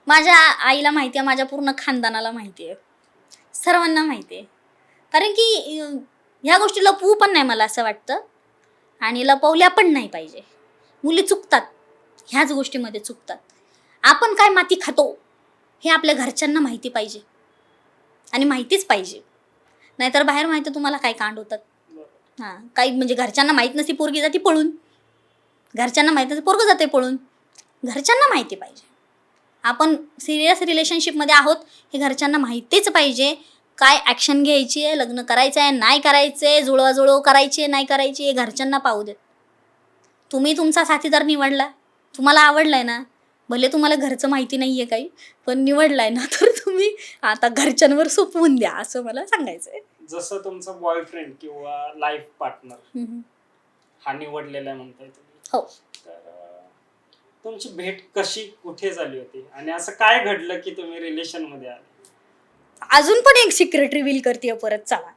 माझ्या आईला माहिती आहे, माझ्या पूर्ण खानदानाला माहिती आहे, सर्वांना माहिती आहे. कारण की ह्या गोष्टी लपवू पण नाही मला असं वाटतं आणि लपवल्या पण नाही पाहिजे. मुली चुकतात, ह्याच गोष्टीमध्ये चुकतात. आपण काय माती खातो हे आपल्या घरच्यांना माहिती पाहिजे आणि माहितीच पाहिजे. नाहीतर बाहेर माहिती तुम्हाला काय कांड होतात. बरं. हां, काही म्हणजे घरच्यांना माहीत नसती पोरगी जाते पळून, घरच्यांना माहीत नसते पोरगं जाते पळून. घरच्यांना माहिती पाहिजे आपण सिरियस रिलेशनशिपमध्ये आहोत हे घरच्यांना माहितीच पाहिजे. काय ॲक्शन घ्यायची आहे, लग्न करायचं आहे नाही करायचं आहे, जुळवाजुळव करायची आहे नाही करायची आहे, घरच्यांना पाहू देत. तुम्ही तुमचा साथीदार निवडला, तुम्हाला आवडला आहे ना, भले तुम्हाला घरचं माहिती नाही आहे काही, पण निवडला आहे ना, तर तुम्ही आता घरच्यांवर सोपवून द्या, असं मला सांगायचं आहे. जसं तुमचा बॉयफ्रेंड किंवा लाईफ पार्टनर हा निवडलेला आहे म्हणताय तुम्ही, हो. तर तुमची भेट कशी कुठे झाली होती आणि असं काय घडलं की तुम्ही रिलेशन मध्ये आले? अजून पण एक सिक्रेट रिव्हील करते परत, चला.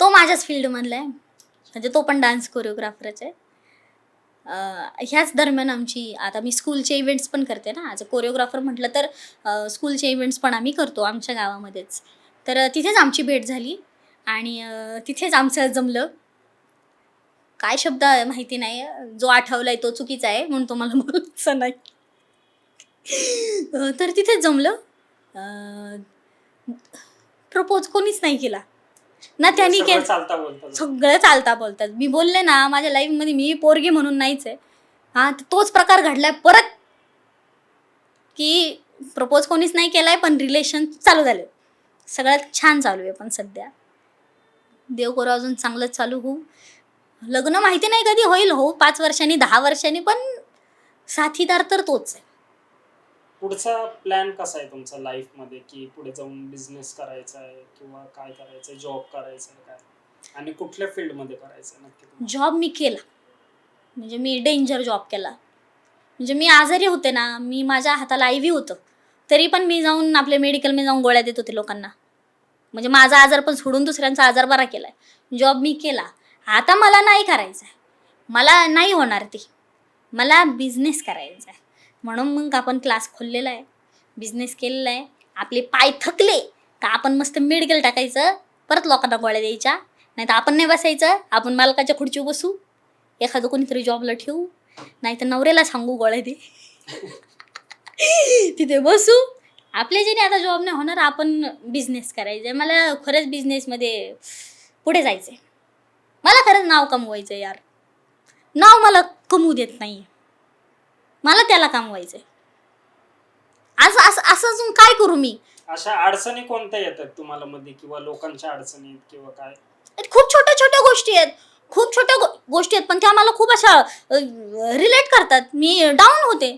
तो माझ्याच फील्डमधला आहे, म्हणजे तो पण डान्स कोरिओग्राफरच आहे. ह्याच दरम्यान आमची, आता मी स्कूलचे इव्हेंट्स पण करते ना, ॲज अ कोरिओग्राफर म्हटलं तर स्कूलचे इव्हेंट्स पण आम्ही करतो आमच्या गावामध्येच. तर तिथेच आमची भेट झाली आणि तिथेच आमचं जमलं. काय शब्द आहे माहिती नाही, जो आठवलाय तो चुकीचा आहे म्हणून तो मला बोलायचं नाही. तर तिथेच जमलं. प्रपोज कोणीच नाही केला ना, त्यांनी सगळं केलं. चालता बोलता सगळं चालता बोलतात. मी बोलले ना, माझ्या लाईफमध्ये मी पोरगी म्हणून नाहीच आहे. हां, तर तोच प्रकार घडलाय परत की प्रपोज कोणीच नाही केलाय पण रिलेशन चालू झालं. सगळ्यात छान चालू आहे पण सध्या. देव करो अजून चांगलंच चालू होऊ. लग्न माहिती नाही कधी होईल, हो 5 वर्षांनी 10 वर्षांनी, पण साथीदार तर तोच आहे. पुढचा प्लॅन कसा आहे तुमचा लाईफ मध्ये, की पुढे जाऊन बिझनेस करायचा आहे किंवा काय करायचंय, जॉब करायचा आहे काय, आणि कुठल्या फील्ड मध्ये करायचं नक्की तुम्हाला? जॉब मी केला, म्हणजे मी डेंजर जॉब केला. म्हणजे मी आजारी होते ना, मी माझ्या हाताला IV होतं, तरी पण मी जाऊन आपल्या मेडिकलमध्ये जाऊन गोळ्या देत होते लोकांना. म्हणजे माझा आजार पण सोडून दुसऱ्यांचा आजार बरा केला आहे. जॉब मी केला. आता मला नाही करायचं आहे, मला नाही होणार ते, मला बिझनेस करायचा आहे. म्हणून मग आपण क्लास खोललेला आहे, बिझनेस केलेला आहे. आपले पाय थकले का आपण मस्त मेडिकल टाकायचं, परत लोकांना गोळ्या द्यायच्या. नाही तर आपण नाही बसायचं, आपण मालकाच्या खुर्चीवर बसू, एखादं कोणीतरी जॉबला ठेवू, नाही तर नवऱ्याला सांगू गोळ्या दे, तिथे बसू. आपल्या ज्याने आता जॉब नाही होणार, आपण बिझनेस करायचा आहे. मला खरंच बिझनेसमध्ये पुढे जायचं आहे. मला खरंच नाव कमवायचं आहे यार. नाव मला कमवू देत नाही, मला त्याला कमवायचं आहे. असं असं असं अजून काय करू मी? अशा अडचणी कोणत्या येतात तुम्हाला मध्ये, किंवा लोकांच्या अडचणी आहेत किंवा काय? खूप छोट्या छोट्या गोष्टी आहेत, खूप छोट्या गोष्टी आहेत, पण त्या मला खूप अशा रिलेट करतात. मी डाऊन होते.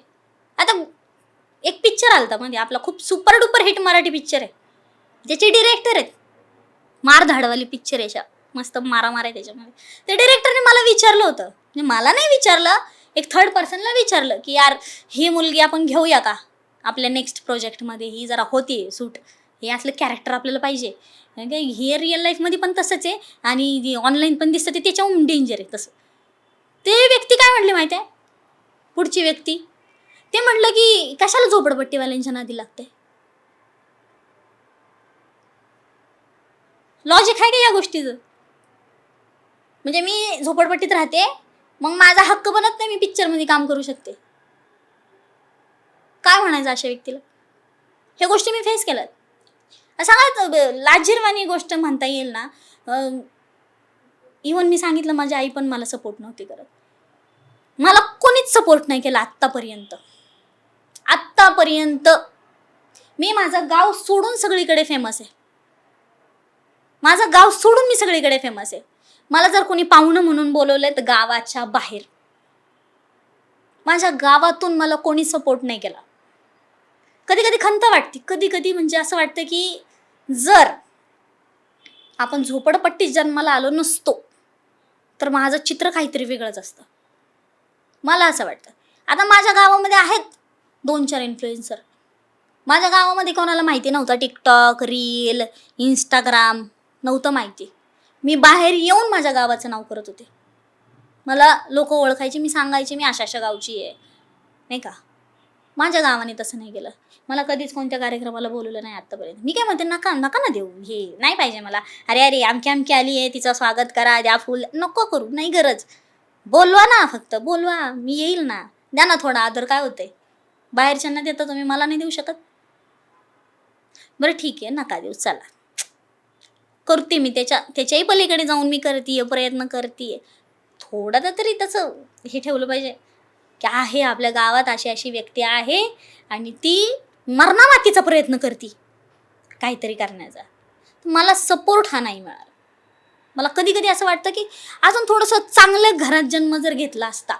आता एक पिक्चर आलता म्हणजे आपला खूप super duper hit Marathi picture आहे, ज्याचे डिरेक्टर आहेत मारधाडवाली पिक्चर आहे, अशा मस्त मारामार आहे त्याच्यामध्ये. ते डिरेक्टरने मला विचारलं होतं, म्हणजे मला नाही विचारलं, एक थर्ड पर्सनला विचारलं की यार ही मुलगी आपण घेऊया का आपल्या नेक्स्ट प्रोजेक्टमध्ये, ही जरा होती सूट, हे असलं कॅरेक्टर आपल्याला पाहिजे. हे रिअल लाईफमध्ये पण तसंच आहे आणि ऑनलाईन पण दिसतं, ते त्याच्याहून डेंजर आहे तसं. ते व्यक्ती काय म्हणले माहिती आहे, पुढची व्यक्ती, ते म्हटलं की कशाला झोपडपट्टीवाल्यांच्या नादी लागते. लॉजिक आहे का या गोष्टीचं? म्हणजे मी झोपडपट्टीत राहते, मग माझा हक्क बनत नाही मी पिक्चरमध्ये काम करू शकते. काय म्हणायचं अशा व्यक्तीला? ह्या गोष्टी मी फेस केल्यात. सगळ्यात लाजिरवाणी गोष्ट म्हणता येईल ना, इवन मी सांगितलं माझी आई पण मला सपोर्ट नव्हती करत. मला कोणीच सपोर्ट नाही केला आत्तापर्यंत. आत्तापर्यंत मी माझं गाव सोडून सगळीकडे फेमस आहे. माझं गाव सोडून मी सगळीकडे फेमस आहे. मला जर कोणी पाहुणं म्हणून बोलवलंय तर गावाच्या बाहेर. माझ्या गावातून मला कोणी सपोर्ट नाही केला. कधी कधी खंत वाटते, कधी कधी म्हणजे असं वाटतं की जर आपण झोपडपट्टीत जन्माला आलो नसतो तर माझं चित्र काहीतरी वेगळंच असतं. मला असं वाटतं. आता माझ्या गावामध्ये आहेत 2-4 इन्फ्लुएन्सर. माझ्या गावामध्ये कोणाला माहिती नव्हतं टिकटॉक, रील, इंस्टाग्राम नव्हतं माहिती. मी बाहेर येऊन माझ्या गावाचं नाव करत होते. मला लोक ओळखायचे, मी सांगायचे मी अशा अशा गावची आहे, नाही का. माझ्या गावाने तसं नाही केलं. मला कधीच कोणत्या कार्यक्रमाला बोलवलं नाही आत्तापर्यंत. मी काय म्हणते, नका नका ना देऊ, हे नाही पाहिजे मला. अरे अरे अमकी अमकी आली आहे, तिचं स्वागत करा, द्या फुल, नको करू, नाही गरज. बोलवा ना, फक्त बोलवा, मी येईल ना, द्या ना थोडा आदर, काय होतंय. बाहेरच्यांना देता तुम्ही, मला नाही देऊ शकत. बरं ठीक आहे, नका देऊ, चला करते मी, त्याच्याही पलीकडे जाऊन मी करते, प्रयत्न करते. थोडं तरी त्याचं हे ठेवलं पाहिजे की आहे आपल्या गावात अशी अशी व्यक्ती आहे आणि ती मरणामातीचा प्रयत्न करते काहीतरी करण्याचा. मला सपोर्ट हा नाही मिळाला. मला कधी कधी असं वाटतं की अजून थोडंसं चांगल्या घरात जन्म जर घेतला असता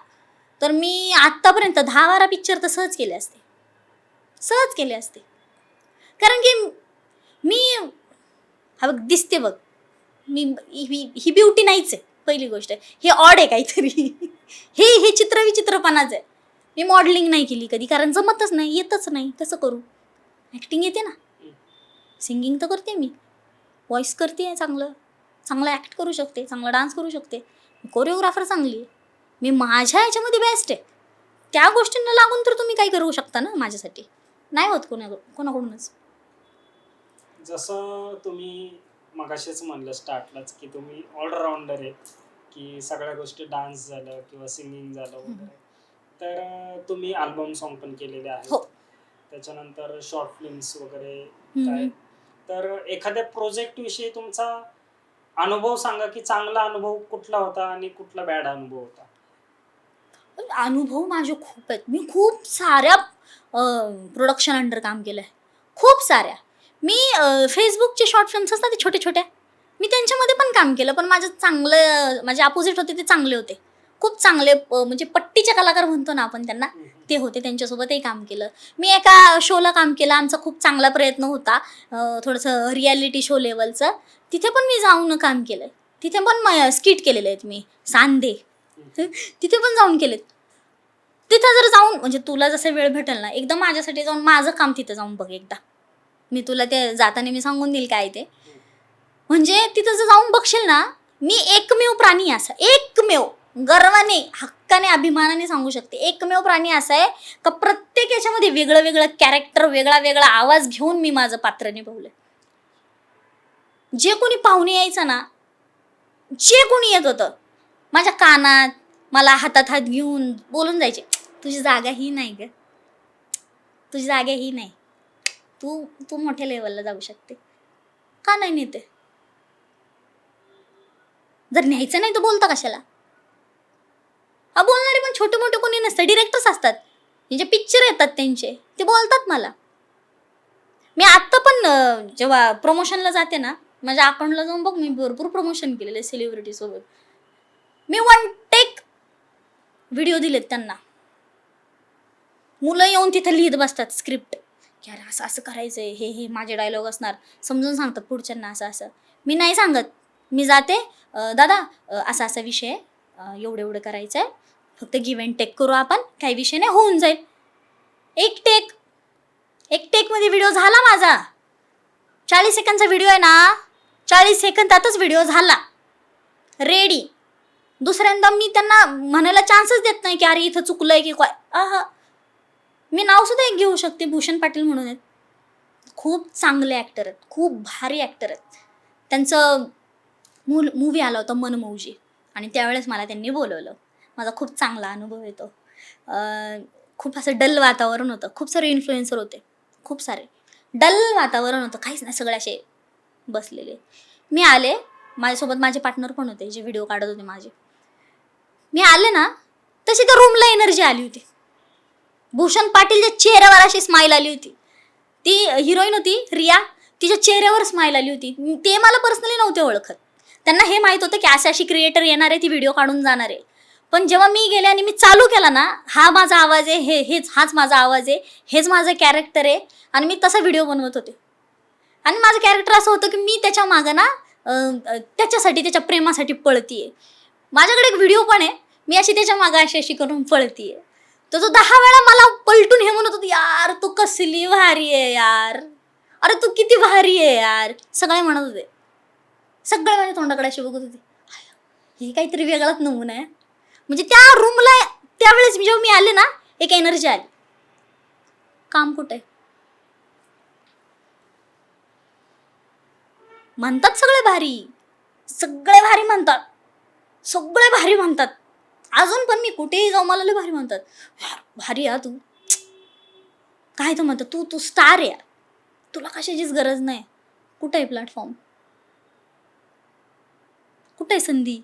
तर मी आत्तापर्यंत 10-12 पिक्चर तर सहज केले असते. कारण की मी हा बघ दिसते बघ, मी ही ब्युटी नाहीच आहे पहिली गोष्ट. हे ऑड आहे काहीतरी. हे चित्रविचित्रपणाच आहे. मी मॉडेलिंग नाही केली कधी, कारण जमतच नाही, येतच नाही. कसं करू? ॲक्टिंग येते ना, सिंगिंग तर करते मी, व्हॉइस करते, चांगलं ॲक्ट करू शकते, चांगला डान्स करू शकते, कोरिओग्राफर चांगली आहे मी, माझ्या ह्याच्यामध्ये बेस्ट आहे. त्या गोष्टींना लागून तर तुम्ही काही करू शकता ना माझ्यासाठी. नाही होत कोणाकडूनच. जसं तुम्ही मगाशीच म्हणलं स्टार्टलाच की तुम्ही ऑलराऊंडर आहे, की सगळ्या गोष्टी, डान्स झालं किंवा सिंगिंग झालं वगैरे. तर तुम्ही अल्बम सॉन्ग पण केलेले आहेत, हो. त्याच्यानंतर शॉर्ट फिल्म्स वगैरे काय. तर एखाद्या प्रोजेक्ट विषयी तुमचा अनुभव सांगा, की चांगला अनुभव कुठला होता आणि कुठला बॅड अनुभव होता. अनुभव माझे खूप आहेत. मी खूप साऱ्या प्रोडक्शन अंडर काम केलं आहे, खूप साऱ्या. मी फेसबुकचे शॉर्ट फिल्म्स असतात ते छोटे छोट्या, मी त्यांच्यामध्ये पण काम केलं. पण माझे अपोजिट होते ते चांगले होते, खूप चांगले, म्हणजे पट्टीचे कलाकार म्हणतो ना आपण त्यांना, ते होते. त्यांच्यासोबतही काम केलं. मी एका शोला काम केलं, आमचा खूप चांगला प्रयत्न होता, थोडंसं रियालिटी शो लेवलचं. तिथे पण मी जाऊन काम केलं. तिथे पण स्किट केलेले आहेत मी, सांधे, तिथे पण जाऊन केलेत. तिथं जर जाऊन, म्हणजे तुला जसं वेळ भेटेल ना, एकदा माझ्यासाठी जाऊन माझं काम तिथं जाऊन बघ एकदा. मी तुला ते जाताना मी सांगून देईल काय ते. म्हणजे तिथं जर जाऊन बघशील ना, मी एकमेव प्राणी असा, एकमेव, गर्वाने, हक्काने, अभिमानाने सांगू शकते, एकमेव प्राणी असा आहे का प्रत्येक याच्यामध्ये वेगळं वेगळं कॅरेक्टर, वेगळा वेगळा आवाज घेऊन मी माझं पात्र निभावलं. जे कोणी पाहुणे यायचं ना, जे कोणी येत होतं माझ्या कानात, मला हातात हात घेऊन बोलून जायचे, तुझी जागा ही नाही ग, तुझी जागा ही नाही, तू मोठ्या लेवलला जाऊ शकते. का नाही नेते? जर न्यायचं नाही तर बोलता कशाला? बोलणारे पण छोटे मोठे कोणी नसतं, डिरेक्टर्स असतात, म्हणजे पिक्चर येतात त्यांचे, ते बोलतात मला, मी आत्ता पण जेव्हा प्रमोशनला जाते ना, माझ्या अकाउंटला जाऊन बघ, मी भरपूर प्रमोशन केलेले सेलिब्रिटी सोबत. मी 1 टेक व्हिडिओ दिलेत त्यांना. मुलं येऊन तिथं लिहित बसतात स्क्रिप्ट, की अरे असं असं करायचंय, हे माझे डायलॉग असणार, समजून सांगतात पुढच्यांना असं असं. मी नाही सांगत, मी जाते, दादा असा असा विषय आहे, एवढं एवढं करायचं आहे, फक्त गिव्ह अँड टेक करू आपण, काही विषय नाही, होऊन जाईल. एक टेकमध्ये व्हिडिओ झाला माझा. 40 सेकंदचा व्हिडिओ आहे ना, 40 सेकंदातच व्हिडिओ झाला रेडी. दुसऱ्यांदा मी त्यांना म्हणायला चान्सच देत नाही की अरे इथं चुकलंय की काय. मी नाव सुद्धा एक घेऊ शकते, भूषण पाटील म्हणून आहेत. खूप चांगले ॲक्टर आहेत, खूप भारी ॲक्टर आहेत. त्यांचं मूवी आला होता मनमौजी, आणि त्यावेळेस मला त्यांनी बोलवलं. माझा खूप चांगला अनुभव येतो. खूप असं डल वातावरण होतं, खूप सारे इन्फ्लुएन्सर होते, खूप सारे डल वातावरण होतं, काहीच नाही, सगळे असे बसलेले. मी आले, माझ्यासोबत माझे पार्टनर पण होते जे व्हिडिओ काढत होते माझे. मी आले ना, तशी त्या रूमला एनर्जी आली होती. भूषण पाटीलच्या चेहऱ्यावर अशी स्माईल आली होती. ती हिरोईन होती रिया, तिच्या चेहऱ्यावर स्माईल आली होती. ते मला पर्सनली नव्हते ओळखत, त्यांना हे माहीत होतं की अशी क्रिएटर येणार आहे, ती व्हिडिओ काढून जाणार आहे. पण जेव्हा मी गेले आणि मी चालू केला ना, हा माझा आवाज आहे, हाच माझा आवाज आहे, हेच माझं कॅरेक्टर आहे, आणि मी तसा व्हिडिओ बनवत होते. आणि माझं कॅरेक्टर असं होतं की मी त्याच्या मागं ना त्याच्यासाठी, त्याच्या प्रेमासाठी पळतीये. माझ्याकडे एक व्हिडिओ पण आहे, मी अशी त्याच्या मागं अशी करून पळतीये. तर तो 10 वेळा मला पलटून हे म्हणत होती, यार तू कसली भारी आहे यार, अरे तू किती भारी आहे यार, सगळे म्हणत होते. सगळे माझ्या तोंडाकडे अशी बघत होते, हे काहीतरी वेगळाच नमुना आहे. म्हणजे त्या रूमला त्यावेळेस जेव्हा मी आले ना, एक एनर्जी आली. काम कुठे म्हणतात, सगळे भारी म्हणतात, सगळे भारी म्हणतात. अजून पण मी कुठेही जाऊ मला लय भारी म्हणतात, भारी या तू, काय तर म्हणतात, तू स्टार आहे, तुला कशाचीच गरज नाही. कुठे आहे प्लॅटफॉर्म, कुठे आहे संधी,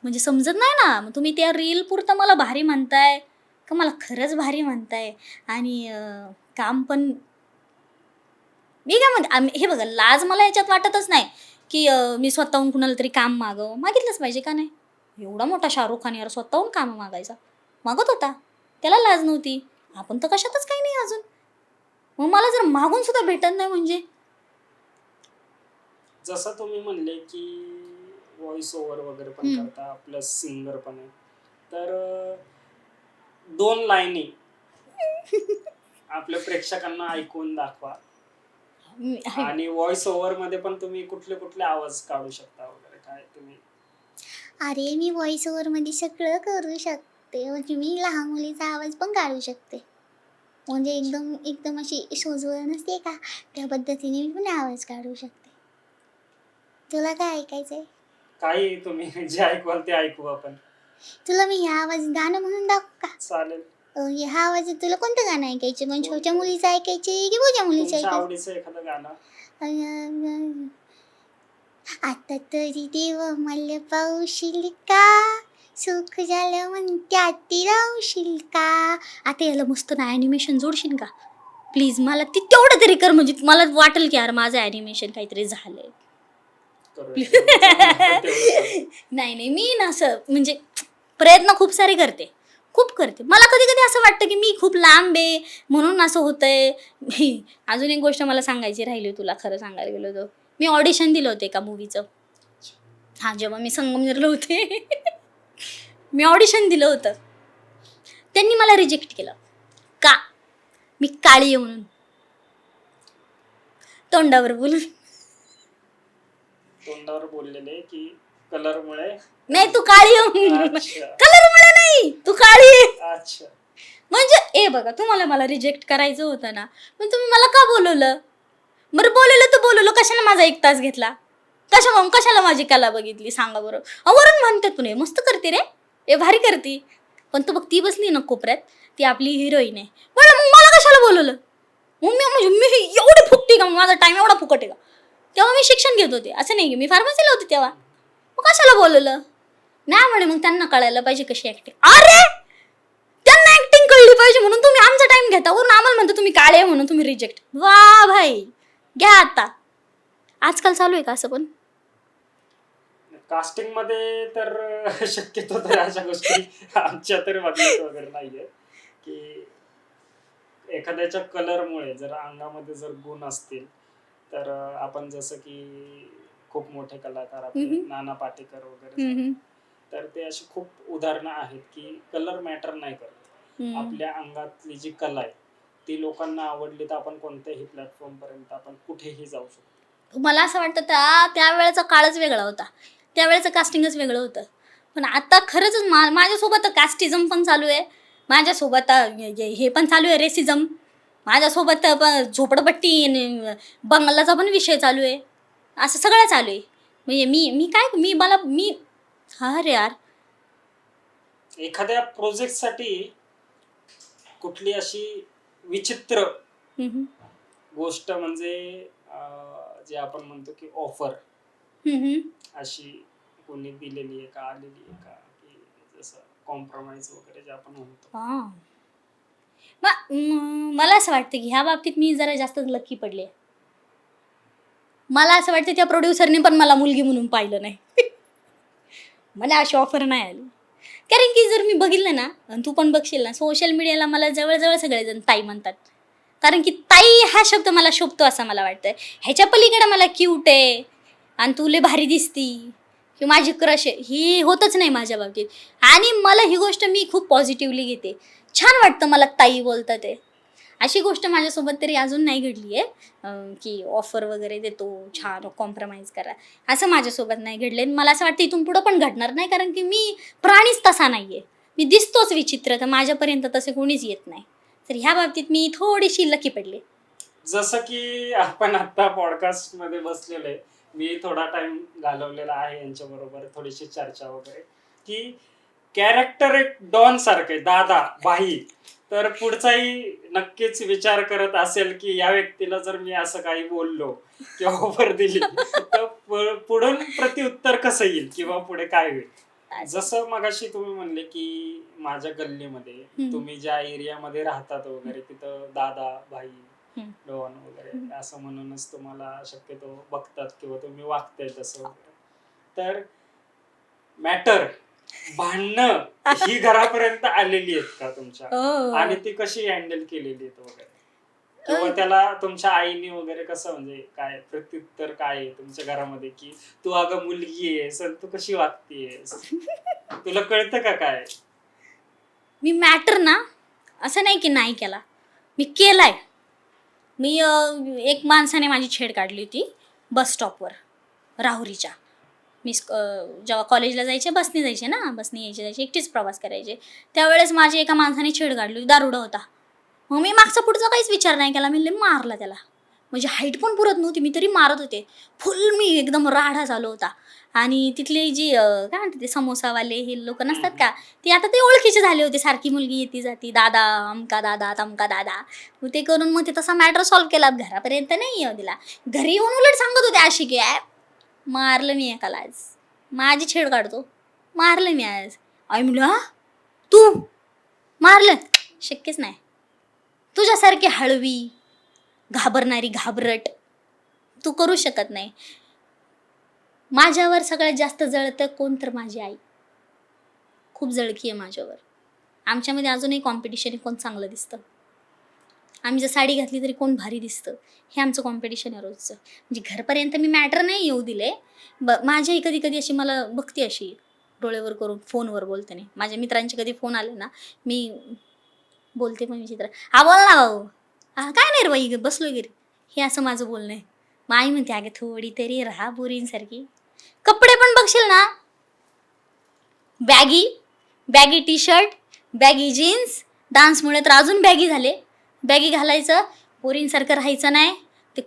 म्हणजे समजत नाही ना. मग तुम्ही त्या रील पुरतं मला भारी म्हणताय का मला खरंच भारी म्हणताय. आणि काम पण मी काय म्हणते, हे बघा, लाज मला याच्यात वाटतच नाही की मी स्वतःहून कुणाला तरी काम मागितलंच पाहिजे का नाही. एवढा मोठा शाहरुख खान यार स्वतःहून काम मागत होता, त्याला लाज नव्हती. आपण तर कशातच काही नाही अजून, मग मला जर मागून सुद्धा भेटत नाही म्हणजे. जसं तुम्ही म्हणले की व्हॉइस ओव्हर वगैरे पण करता, प्लस सिंगर पण आहे, तर 2 लाईनी आपल्या प्रेक्षकांना ऐकून दाखवा. आणि व्हॉइस ओव्हर मध्ये पण तुम्ही कुठले कुठले आवाज काढू शकता वगैरे, काय तुम्ही? अरे मी व्हॉइस ओव्हरमध्ये सगळं करू शकते. म्हणजे मी लहान मुलीचा आवाज पण काढू शकते. म्हणजे एकदम अशी सोजवळ नसते का, त्या पद्धतीने मी पण आवाज काढू शकते. तुला काय ऐकायचंय? काही तुम्ही जे ऐकवाल ते ऐकू आपण. तुला मी ह्या आवाज गाणं म्हणून दाखवू का? चालेल. ह्या आवाजात तुला कोणतं गाणं ऐकायचे? म्हणजे छोट्या मुलीचं ऐकायचे की मोठ्या मुलीचं तुमच्या ऐकायचं? आवडीचं एखादं गाणं. आता तरी देव मला पावशील का, सुख झालं म्हणत्यात ती रावशील का. आता याला मस्त ना ॲनिमेशन जोडशील का प्लीज, मला ती तेवढं तरी कर, म्हणजे मला वाटेल की यार माझं ॲनिमेशन काहीतरी झालंय. नाही मी ना असं म्हणजे प्रयत्न खूप सारे करते, मला कधी कधी असं वाटतं की मी खूप लांब आहे म्हणून असं होतंय. अजून एक गोष्ट मला सांगायची राहिली तुला, खरं सांगायला गेलो तर मी ऑडिशन दिलं होतं एका मूवीचं. जेव्हा मी संगमनेरला होते मी ऑडिशन दिलं होतं, त्यांनी मला रिजेक्ट केलं का, मी काळी आहे म्हणून, तोंडावर बोललेले की कलरमुळे नाही तू काळी आहे, कलरमुळे नाही तू काळी आहे. अच्छा, म्हणजे बघा, तुम्हाला मला रिजेक्ट करायचं होतं ना, पण तुम्ही मला का बोलवलं? बरं बोलवलं कशाला माझा 1 तास घेतला, कशाला माझी कला बघितली सांगा बरं. वरून म्हणते तुने मस्त करते रे, भारी करते, पण तू बघ ती बसली ना कोपऱ्यात, ती आपली हिरोईन आहे. मग मला कशाला बोलवलं? मग मी एवढी फुकटी का, माझा टाइम एवढा फुकट आहे का? तेव्हा मी शिक्षण घेत होते, असं नाही की मी फार्मसीला होते तेव्हा. मग कशाला बोलवलं नाही म्हणे, मग त्यांना कळायला पाहिजे कशी ऍक्टिंग. अरे त्यांना ऍक्टिंग कळली पाहिजे पाहिजे म्हणून तुम्ही आमचा टाइम घेता, वरून आम्हाला म्हणता तुम्ही काळे आहे म्हणून तुम्ही रिजेक्ट. वा भाई, घ्या आता. आजकाल चालू आहे का असं पण? कास्टिंग मध्ये तर शक्यतो तर अशा गोष्टी आमच्या तरी बघण्यात वगैरे नाहीये, की एखाद्याच्या कलरमुळे जर अंगामध्ये जर गुण असतील तर आपण जसं की खूप मोठे कलाकार आपले नाना पाटेकर वगैरे, तर ते अशी खूप उदाहरणं आहेत की कलर मॅटर नाही करत. आपल्या अंगातली जी कला आहे ती लोकांना आवडली तर आपण कोणत्याही प्लॅटफॉर्म पर्यंत आपण कुठेही जाऊ शकतो. मला असं वाटतं त्यावेळेचा काळच वेगळा होता, त्यावेळेचं कास्टिंगच वेगळं होतं. पण आता खरंच माझ्यासोबत कास्टिझम पण चालू आहे, माझ्यासोबत हे पण चालू आहे, रेसिझम. माझ्यासोबत झोपडपट्टी बंगालाचा पण विषय चालू आहे. असं सगळं चालू आहे. म्हणजे मी हा रे यार. एखाद्या प्रोजेक्टसाठी कुठली अशी विचित्र गोष्ट म्हणजे जे आपण म्हणतो की ऑफर अशी कोणी दिलेली आहे का, आलेली आहे का, की जसं कॉम्प्रोमाइज वगैरे जे आपण म्हणतो? मला असं वाटतं की ह्या बाबतीत मी जरा जास्त लकी पडले. मला असं वाटतं त्या प्रोड्युसरने पण मला मुलगी म्हणून पाहिलं नाही. मला अशी ऑफर नाही आली. कारण की जर मी बघितलं ना, आणि तू पण बघशील ना, सोशल मीडियाला मला जवळजवळ सगळेजण ताई म्हणतात. कारण की ताई हा शब्द मला शोभतो असं मला वाटतं. ह्याच्या पलीकडे मला क्यूट आहे आणि तुले भारी दिसती किंवा माझी क्रश आहे ही होतच नाही माझ्या बाबतीत. आणि मला ही गोष्ट मी खूप पॉझिटिव्हली घेते. छान वाटतं मला ताई बोलतात ते. अशी गोष्ट माझ्यासोबत तरी अजून नाही घडली आहे की ऑफर वगैरे देतो, छान कॉम्प्रोमाइज करा, असं माझ्यासोबत नाही घडले. मला असं वाटतं इथून पुढं पण घडणार नाही, कारण की मी प्राणीच तसा नाही आहे. मी दिसतोच विचित्र, तर माझ्यापर्यंत तसे कोणीच येत नाही. तर ह्या बाबतीत मी थोडीशी लकी पडले. जसं की आपण आता पॉडकास्ट मध्ये बसलेलो आहे, मी थोडा टाइम घालवलेला आहे यांच्याबरोबर, थोडीशी चर्चा वगैरे, की कॅरेक्टर एक डॉन सारखं आहे, दादा भाई. तर पुढचाही नक्कीच विचार करत असेल की या व्यक्तीला जर मी असं काही बोललो किंवा ऑफर दिली तर पुढून प्रत्युत्तर कसं येईल किंवा पुढे काय होईल. जसं मगाशी तुम्ही म्हणले की माझ्या गल्लीमध्ये तुम्ही ज्या एरियामध्ये राहतात वगैरे तिथं दादा भाई डॉन वगैरे असं म्हणूनच तुम्हाला शक्यतो बघतात किंवा तुम्ही वागताय तसं वगैरे. तर मॅटर भांडणं ही घरापर्यंत आलेली आहेत का तुमच्या, आणि ती कशी हँडल केलेली आहेत वगैरे, किंवा त्याला तुमच्या आईने वगैरे कसं, म्हणजे काय प्रत्युत्तर काय आहे तुमच्या घरामध्ये, की तू अगं मुलगी आहेस तू कशी वागतेस, तुला कळतं का काय? मी मॅटर ना असं नाही की नाही केला, मी केलाय. मी एक माणसाने माझी छेड काढली होती बस स्टॉपवर राहुरीच्या. मी जेव्हा कॉलेजला जायचे बसने जायचे ना, बसने जायचे एकटीच प्रवास करायचे. त्यावेळेस माझी एका माणसाने छेड काढली, दारुडा होता. मग मी मागचा पुढचा काहीच विचार नाही केला, मी मारला त्याला. म्हणजे हाईट पण पुरत नव्हती मी तरी मारत होते फुल. मी एकदम राडा झालो होता. आणि तिथले जी काय म्हणते ते समोसावाले हे लोक नसतात का, ते आता ते ओळखीचे झाले होते. सारखी मुलगी येते जाती, दादा अमका दादा तमका दादा. मग ते करून मग ते तसा मॅटर सॉल्व्ह केला. घरापर्यंत नाही येऊ दिला, घरी येऊन उलट सांगत होते अशी की मारलं मी एकाला आज, माझी छेड काढतो, मारलं मी आज. आई म्हणलं हा तू मारलं, शक्यच नाही. तुझ्यासारखी हळवी घाबरणारी घाबरट तू करू शकत नाही. माझ्यावर सगळ्यात जास्त जळतं कोण तर माझी आई. खूप जळकी आहे माझ्यावर. आमच्यामध्ये अजूनही कॉम्पिटिशन आहे, कोण चांगलं दिसतं. आम्ही जर साडी घातली तरी कोण भारी दिसतं, हे आमचं कॉम्पिटिशन आहे रोजचं. म्हणजे घरपर्यंत मी मॅटर नाही येऊ दिले. माझ्याही कधी कधी अशी मला बघते अशी डोळ्यावर करून, फोनवर बोलते नाही. माझ्या मित्रांचे कधी फोन आले ना, मी बोलते पण विचित्र, हा बोल ना भाऊ, काय नाही रे बाई बसलो घरी, हे असं माझं बोलणं आहे. मग आई म्हणते अगं थोडी तरी राहा बोरींसारखी. कपडे पण बघशील ना, baggy T shirt, baggy jeans, डान्समुळे तर अजून बॅगी झाले. बॅगी घालायचं, पोरींसारखं राहायचं नाही. ते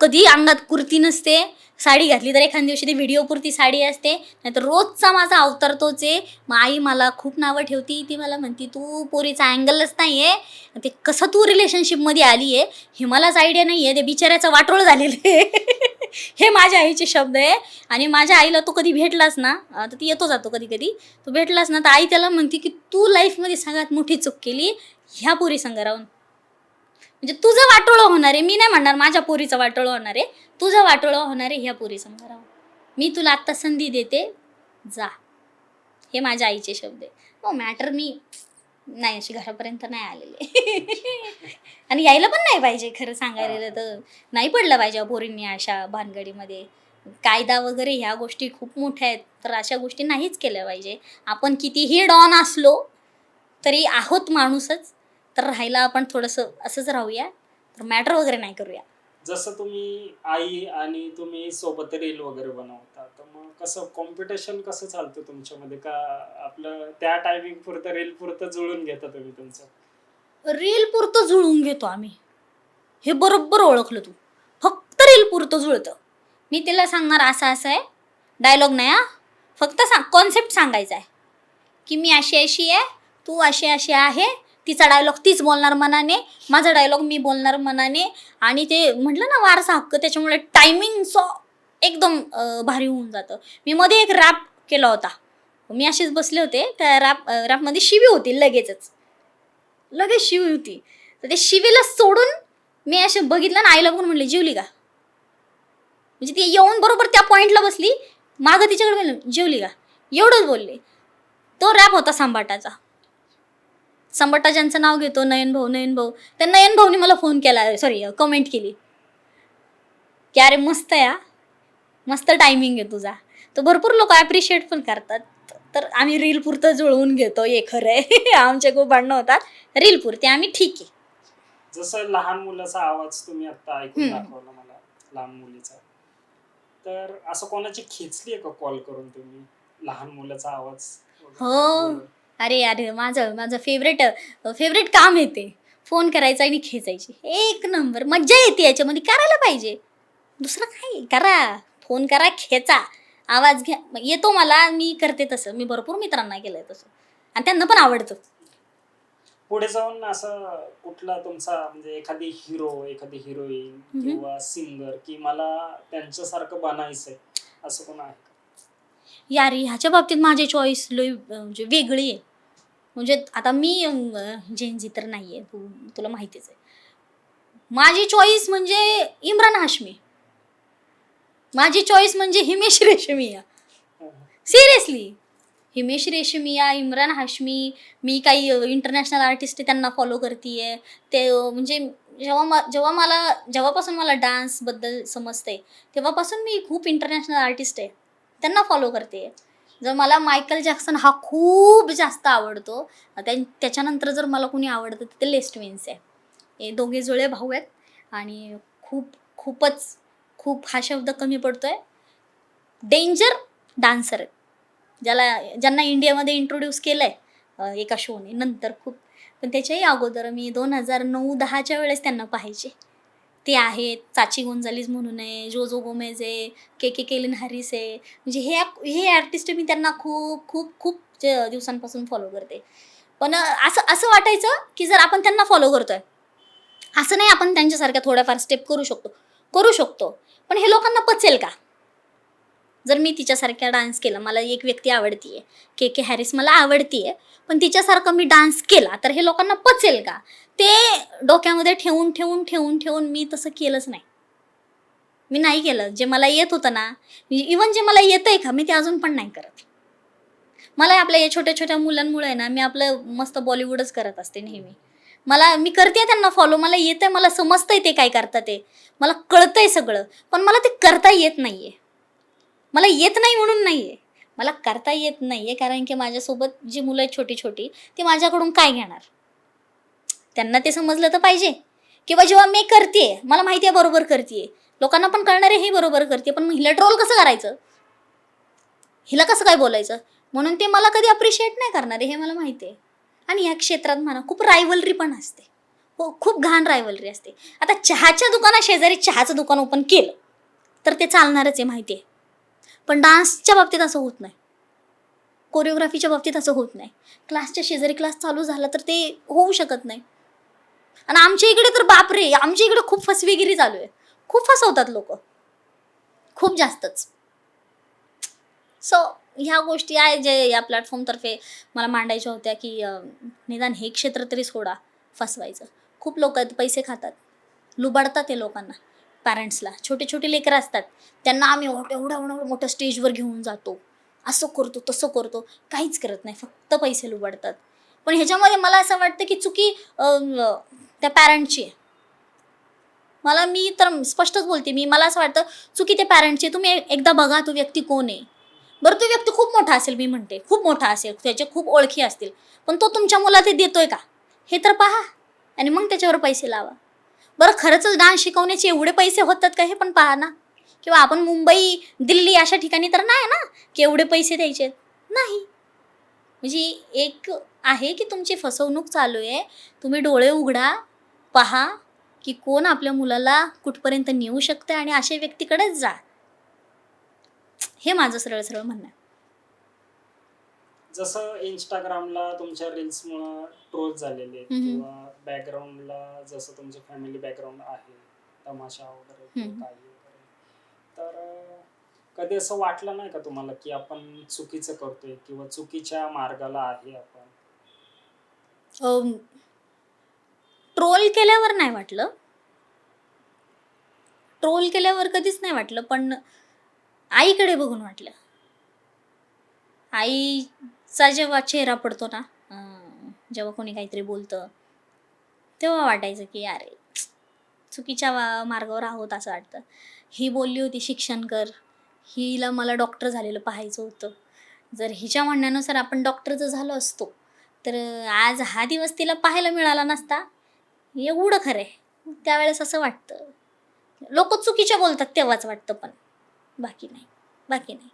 कधी अंगात कुर्ती नसते, साडी घातली तर एखाद्या दिवशी ती व्हिडिओ पुरती साडी असते, नाहीतर रोजचा माझा अवतार तोच आहे. मग आई मला खूप नावं ठेवती. ती मला म्हणती तू पोरीचा अँगलच नाही आहे, ते कसं तू रिलेशनशिपमध्ये आली आहे हे मलाच आयडिया नाही आहे. ते बिचाऱ्याचं वाटोळ झालेलं आहे. हे माझ्या आईचे शब्द आहे. आणि माझ्या आईला तू कधी भेटलास ना, तर ती येतो जातो कधी कधी, तू भेटलास ना तर आई त्याला म्हणते की तू लाईफमध्ये सगळ्यात मोठी चूक केली ह्या पोरी संग राहून. म्हणजे तुझं वाटोळं होणार आहे, मी नाही म्हणणार माझ्या पोरीचं वाटोळं होणार आहे, तुझं वाटोळं होणार आहे ह्या पोरी संग राहून. मी तुला आत्ता संधी देते, जा. हे माझ्या आईचे शब्द आहे. हो, मॅटर मी नाही अशी घरापर्यंत नाही आलेले. आणि यायला पण नाही पाहिजे, खरं सांगायला तर नाही पडलं पाहिजे पोरींनी अशा भानगडीमध्ये. कायदा वगैरे ह्या गोष्टी खूप मोठ्या आहेत, तर अशा गोष्टी नाहीच केल्या पाहिजे. आपण कितीही डॉन असलो तरी आहोत माणूसच, तर राहायला आपण थोडंसं असंच राहूया, तर मॅटर वगैरे नाही करूया. जसं तुम्ही आई आणि तुम्ही सोबत रील वगैरे बनवता, तर मग कसं कॉम्पिटिशन कसं चालतं तुमच्यामध्ये? का आपलं त्या टायमिंग पुरतं रील पुरतं जुळून घेता तुम्ही तुमचं? रील पुरतं जुळवून घेतो आम्ही, हे बरोबर ओळखलं तू. फक्त रील पुरतं जुळतं. मी तिला सांगणार असं असं आहे, डायलॉग नाही हा, फक्त कॉन्सेप्ट सांगायचा आहे की मी अशी अशी आहे, तू अशी अशी आहे. तिचा डायलॉग तीच बोलणार मनाने, माझा डायलॉग मी बोलणार मनाने. आणि ते म्हटलं ना वारसा हक्क, त्याच्यामुळे टायमिंग एकदम भारी होऊन जातं. मी मध्ये एक रॅप केला होता, मी अशीच बसले होते, त्या रॅपमध्ये शिवी होती, लगेच शिवी होती. तर ते शिवीला सोडून मी असे बघितलं ना, आईला बघून म्हणले जेवली का. म्हणजे ती येऊन बरोबर त्या पॉईंटला बसली, मागं तिच्याकडे म्हणलं जेवली का, एवढंच बोलले. तो रॅप होता संभाटाचा. संभाटा ज्यांचं नाव घेतो नयन भाऊ, त्या नयन भाऊनी मला फोन केला, सॉरी कमेंट केली की अरे मस्त आहे, मस्त टायमिंग आहे तुझा. तर भरपूर लोक ॲप्रिशिएट पण करतात. तर आम्ही रील पुरतं जुळवून घेतो, हे खरं आहे. आमचे खूप भांडणं होतात रील पुरते, आम्ही ठीक आहे. जसं लहान मुलाचा आवाज तुम्ही आता ऐकून दाखवला मला, लहान मुलीचा, तर असं कोणाची खेचली आहे का कॉल करून तुम्ही लहान मुलाचा आवाज? हो, अरे माझं फेवरेट काम आहे ते. फोन करायचा आणि खेचायची, एक नंबर मज्जा येते याच्यामध्ये, करायला पाहिजे. दुसरं काय, करा, फोन करा, खेचा, आवाज घ्या, येतो मला, मी करते तसं. मी भरपूर मित्रांना केलंय तसं आणि त्यांना पण आवडतं. पुढे जाऊन असं कुठला तुमचा म्हणजे एखादी हिरो, एखादी हिरोईन किंवा सिंगर की मला त्यांच्यासारखं बनायचंय, असं कोण आहे का? यार ह्याच्या बाबतीत माझी चॉईस लय म्हणजे वेगळी आहे. म्हणजे आता मी जेनझी तर नाही आहे, तुला माहितीच आहे. माझी चॉईस म्हणजे इम्रान हाशमी, माझी चॉईस म्हणजे हिमेश रेशमिया. सिरियसली, हिमेश रेशमिया, इम्रान हाशमी. मी काही इंटरनॅशनल आर्टिस्ट आहे त्यांना फॉलो करते. ते म्हणजे जेव्हापासून मला डान्सबद्दल समजते तेव्हापासून मी खूप इंटरनॅशनल आर्टिस्ट आहे त्यांना फॉलो करते. जर मला मायकल जॅक्सन हा खूप जास्त आवडतो, त्याच्यानंतर जर मला कोणी आवडतं तर ते लेस ट्विन्स आहे. हे दोघे जुळे भाऊ आहेत आणि खूप हा शब्द कमी पडतोय, डेंजर डान्सर आहेत, ज्यांना इंडियामध्ये इंट्रोड्यूस केलं आहे एका शोने नंतर खूप. पण त्याच्याही अगोदर मी 2009-10च्या वेळेस त्यांना पाहायचे. ते आहेत चाची गोंजालीज म्हणून आहे, जोजो गोमेज आहे, केलिन हॅरिस आहे. म्हणजे हे आर्टिस्ट मी त्यांना खूप दिवसांपासून फॉलो करते. पण असं वाटायचं की जर आपण त्यांना फॉलो करतोय, असं नाही आपण त्यांच्यासारख्या थोड्याफार स्टेप करू शकतो, पण हे लोकांना पचेल का? जर मी तिच्यासारख्या डान्स केला, मला एक व्यक्ती आवडतीये, के हॅरिस मला आवडतीये, पण तिच्यासारखं मी डान्स केला तर हे लोकांना पचेल का? ते डोक्यामध्ये ठेवून मी तसं केलंच नाही. मी नाही केलं. जे मला येत होतं ना, इवन जे मला येतंय का, मी ते अजून पण नाही करत. मला आपल्या या छोट्या मुलांमुळे ना, मी आपलं मस्त बॉलिवूडच करत असते नेहमी. मी करते त्यांना फॉलो, मला येतंय, मला समजतंय ते काय करतात ते, मला कळतंय सगळं, पण मला ते करता येत नाहीये. मला येत नाही म्हणून नाहीये, मला करता येत नाहीये, कारण की माझ्यासोबत जी मुलं आहेत छोटी ती माझ्याकडून काय घेणार? त्यांना ते समजलं तर पाहिजे. किंवा जेव्हा मी करते, मला माहिती आहे बरोबर करते, लोकांना पण कळणार आहे हे बरोबर करते, पण हिला ट्रोल कसं करायचं, हिला कसं काय बोलायचं, म्हणून ते मला कधी अप्रिशिएट नाही करणार आहे हे मला माहिती आहे. आणि या क्षेत्रात म्हणा खूप रायव्हलरी पण असते, हो खूप घाण रायव्हलरी असते. आता चहाच्या दुकाना शेजारी चहाचं दुकान ओपन केलं तर ते चालणारच आहे, माहिती आहे. पण डान्सच्या बाबतीत असं होत नाही, कोरिओग्राफीच्या बाबतीत असं होत नाही. क्लासच्या शेजारी क्लास चालू झाला तर ते होऊ शकत नाही. आणि आमच्या इकडे तर बापरे, आमच्या इकडे खूप फसवेगिरी चालू आहे, खूप फसवतात लोक. खूप जास्तच. सो ह्या गोष्टी आहे जे या प्लॅटफॉर्मतर्फे मला मांडायच्या होत्या की निदान हे क्षेत्र तरी सोडा फसवायचं. खूप लोक पैसे खातात, लुबाडतात ते लोकांना, पॅरेंट्सला. छोटे छोटे लेकरं असतात, त्यांना आम्ही एवढं एवढं मोठं स्टेजवर घेऊन जातो, असं करतो तसं करतो, काहीच करत नाही, फक्त पैसे लुबाडतात. पण ह्याच्यामध्ये मला असं वाटतं की चुकी त्या पॅरेंटची आहे. मी तर स्पष्टच बोलते, मला असं वाटतं चुकी त्या पॅरेंटची. तुम्ही एकदा बघा तो व्यक्ती कोण आहे. बरं तो व्यक्ती खूप मोठा असेल, मी म्हणते खूप मोठा असेल, त्याचे खूप ओळखी असतील, पण तो तुमच्या मुलाला ते देतोय का हे तर पहा आणि मग त्याच्यावर पैसे लावा. बरं खरंच डान्स शिकवण्याचे एवढे पैसे होतात का हे पण पहा ना. किंवा आपण मुंबई दिल्ली अशा ठिकाणी तर नाही ना की एवढे पैसे द्यायचे नाही. म्हणजे एक आहे की तुमची फसवणूक चालू आहे. तुम्ही डोळे उघडा, पहा की कोण आपल्या मुलाला कुठपर्यंत नेऊ शकतं आणि अशा व्यक्तीकडेच जा. हे माझं सरळ सरळ म्हणणं आहे. जसं इंस्टाग्रामला तुमच्या रील्समुळं ट्रोल झालेले आहेत किंवा बॅकग्राऊंडला जसं तुमचं फॅमिली बॅकग्राऊंड आहे, तमाशा वगैरे किंवा काही वगैरे, तर कधी असं वाटलं नाही का तुम्हाला की आपण चुकीचं करतोय किंवा चुकीच्या मार्गाला आहे आपण? ट्रोल केल्यावर नाही वाटलं, ट्रोल केल्यावर कधीच नाही वाटलं, पण आईकडे बघून वाटलं. आईचा जेव्हा चेहरा पडतो ना, जेव्हा कोणी काहीतरी बोलतं तेव्हा वाटायचं की अरे चुकीच्या मार्गावर आहोत असं वाटतं. ही बोलली होती शिक्षण कर, हिला मला डॉक्टर झालेलं पाहायचं होतं. जर हिच्या म्हणण्यानुसार आपण डॉक्टर जर झालो असतो तर आज हा दिवस तिला पाहायला मिळाला नसता. एवढं खरं आहे. त्यावेळेस असं वाटतं. लोक चुकीच्या बोलतात तेव्हाच वाटतं, पण बाकी नाही, बाकी नाही.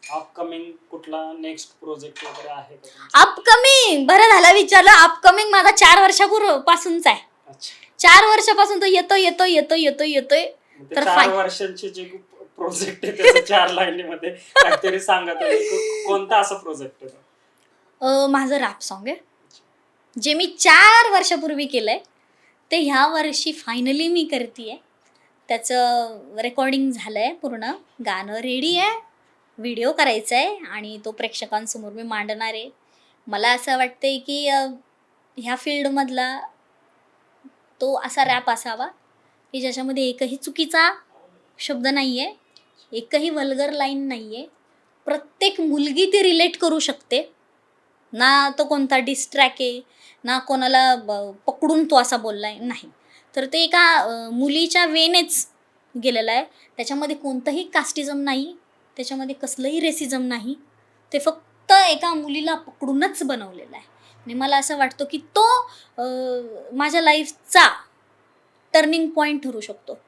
अपकमिंग कुठला नेक्स्ट प्रोजेक्ट वगैरे आहे का तुमचा? अपकमिंग बरं झालं विचारलं. अपकमिंग माझा 4 वर्षापूर्वीपासूनचा आहे. अच्छा, 4 वर्षापासून तो येतोय. ते तर 4 वर्षांचे जे प्रोजेक्ट आहे त्याचं 4 लाईनीमध्ये काहीतरी सांगा तुम्ही. कोणता असा प्रोजेक्ट आहे तो? माझं रॅप सॉन्ग आहे, जे मी 4 वर्षापूर्वी केलंय ते ह्या वर्षी फायनली मी करते. त्याचं रेकॉर्डिंग झालंय, पूर्ण गाणं रेडी आहे, व्हिडिओ करायचा आहे आणि तो प्रेक्षकांसमोर मी मांडणार आहे. मला असं वाटतंय की ह्या फील्डमधला तो असा रॅप असावा की ज्याच्यामध्ये एकही चुकीचा शब्द नाही आहे, एकही वल्गर लाईन नाही आहे. प्रत्येक मुलगी ती रिलेट करू शकते ना. तो कोणता डिस्ट्रॅक आहे ना, कोणाला पकडून तो असा बोललाय नाही. तर ते एका मुलीच्या वेनेच गेलेलं आहे. त्याच्यामध्ये कोणतंही कास्टिझम नाही, त्याच्यामध्ये कसलंही रेसिझम नाही. ते फक्त एका मुलीला पकडूनच बनवलेलं आहे. आणि मला असं वाटतं की तो माझ्या लाईफचा टर्निंग पॉईंट ठरू शकतो.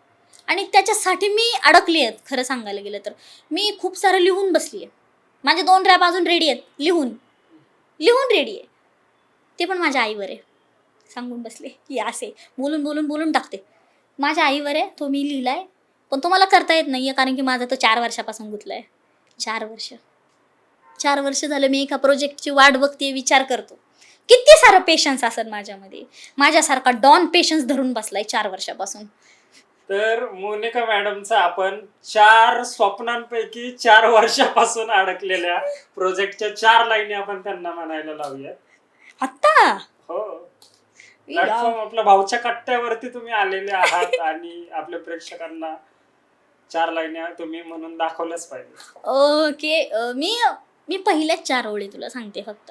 आणि त्याच्यासाठी मी अडकली आहे. खरं सांगायला गेलं तर मी खूप सारं लिहून बसली आहे. माझे 2 रॅप अजून रेडी आहेत, लिहून रेडी आहे. ते पण माझ्या आईवर आहे. सांगून बसले की असे बोलून टाकते. माझ्या आईवर आहे, तो मी लिहिलाय, पण तो मला करता येत नाही आहे कारण की माझं तो 4 वर्षापासून गुंतलं आहे. 4 वर्ष झालं मी एका प्रोजेक्टची वाट बघते, विचार करतो. किती सारं पेशन्स असेल माझ्यामध्ये. माझ्यासारखा डॉन पेशन्स धरून बसलाय 4 वर्षापासून. तर मोनिका मॅडमचा आपण 4 स्वप्नांपैकी 4 वर्षापासून अडकलेल्या प्रोजेक्टच्या 4 लाईनी आपण त्यांना म्हणायला लावूयात. आत्ता हो, प्लॅटफॉर्म आपल्या भाऊच्या कट्ट्यावरती तुम्ही आलेले आहात आणि आपल्या प्रेक्षकांना 4 लाईनी तुम्ही म्हणून दाखवल्याच पाहिजे. ओके. मी पहिल्याच 4 ओळी तुला सांगते फक्त.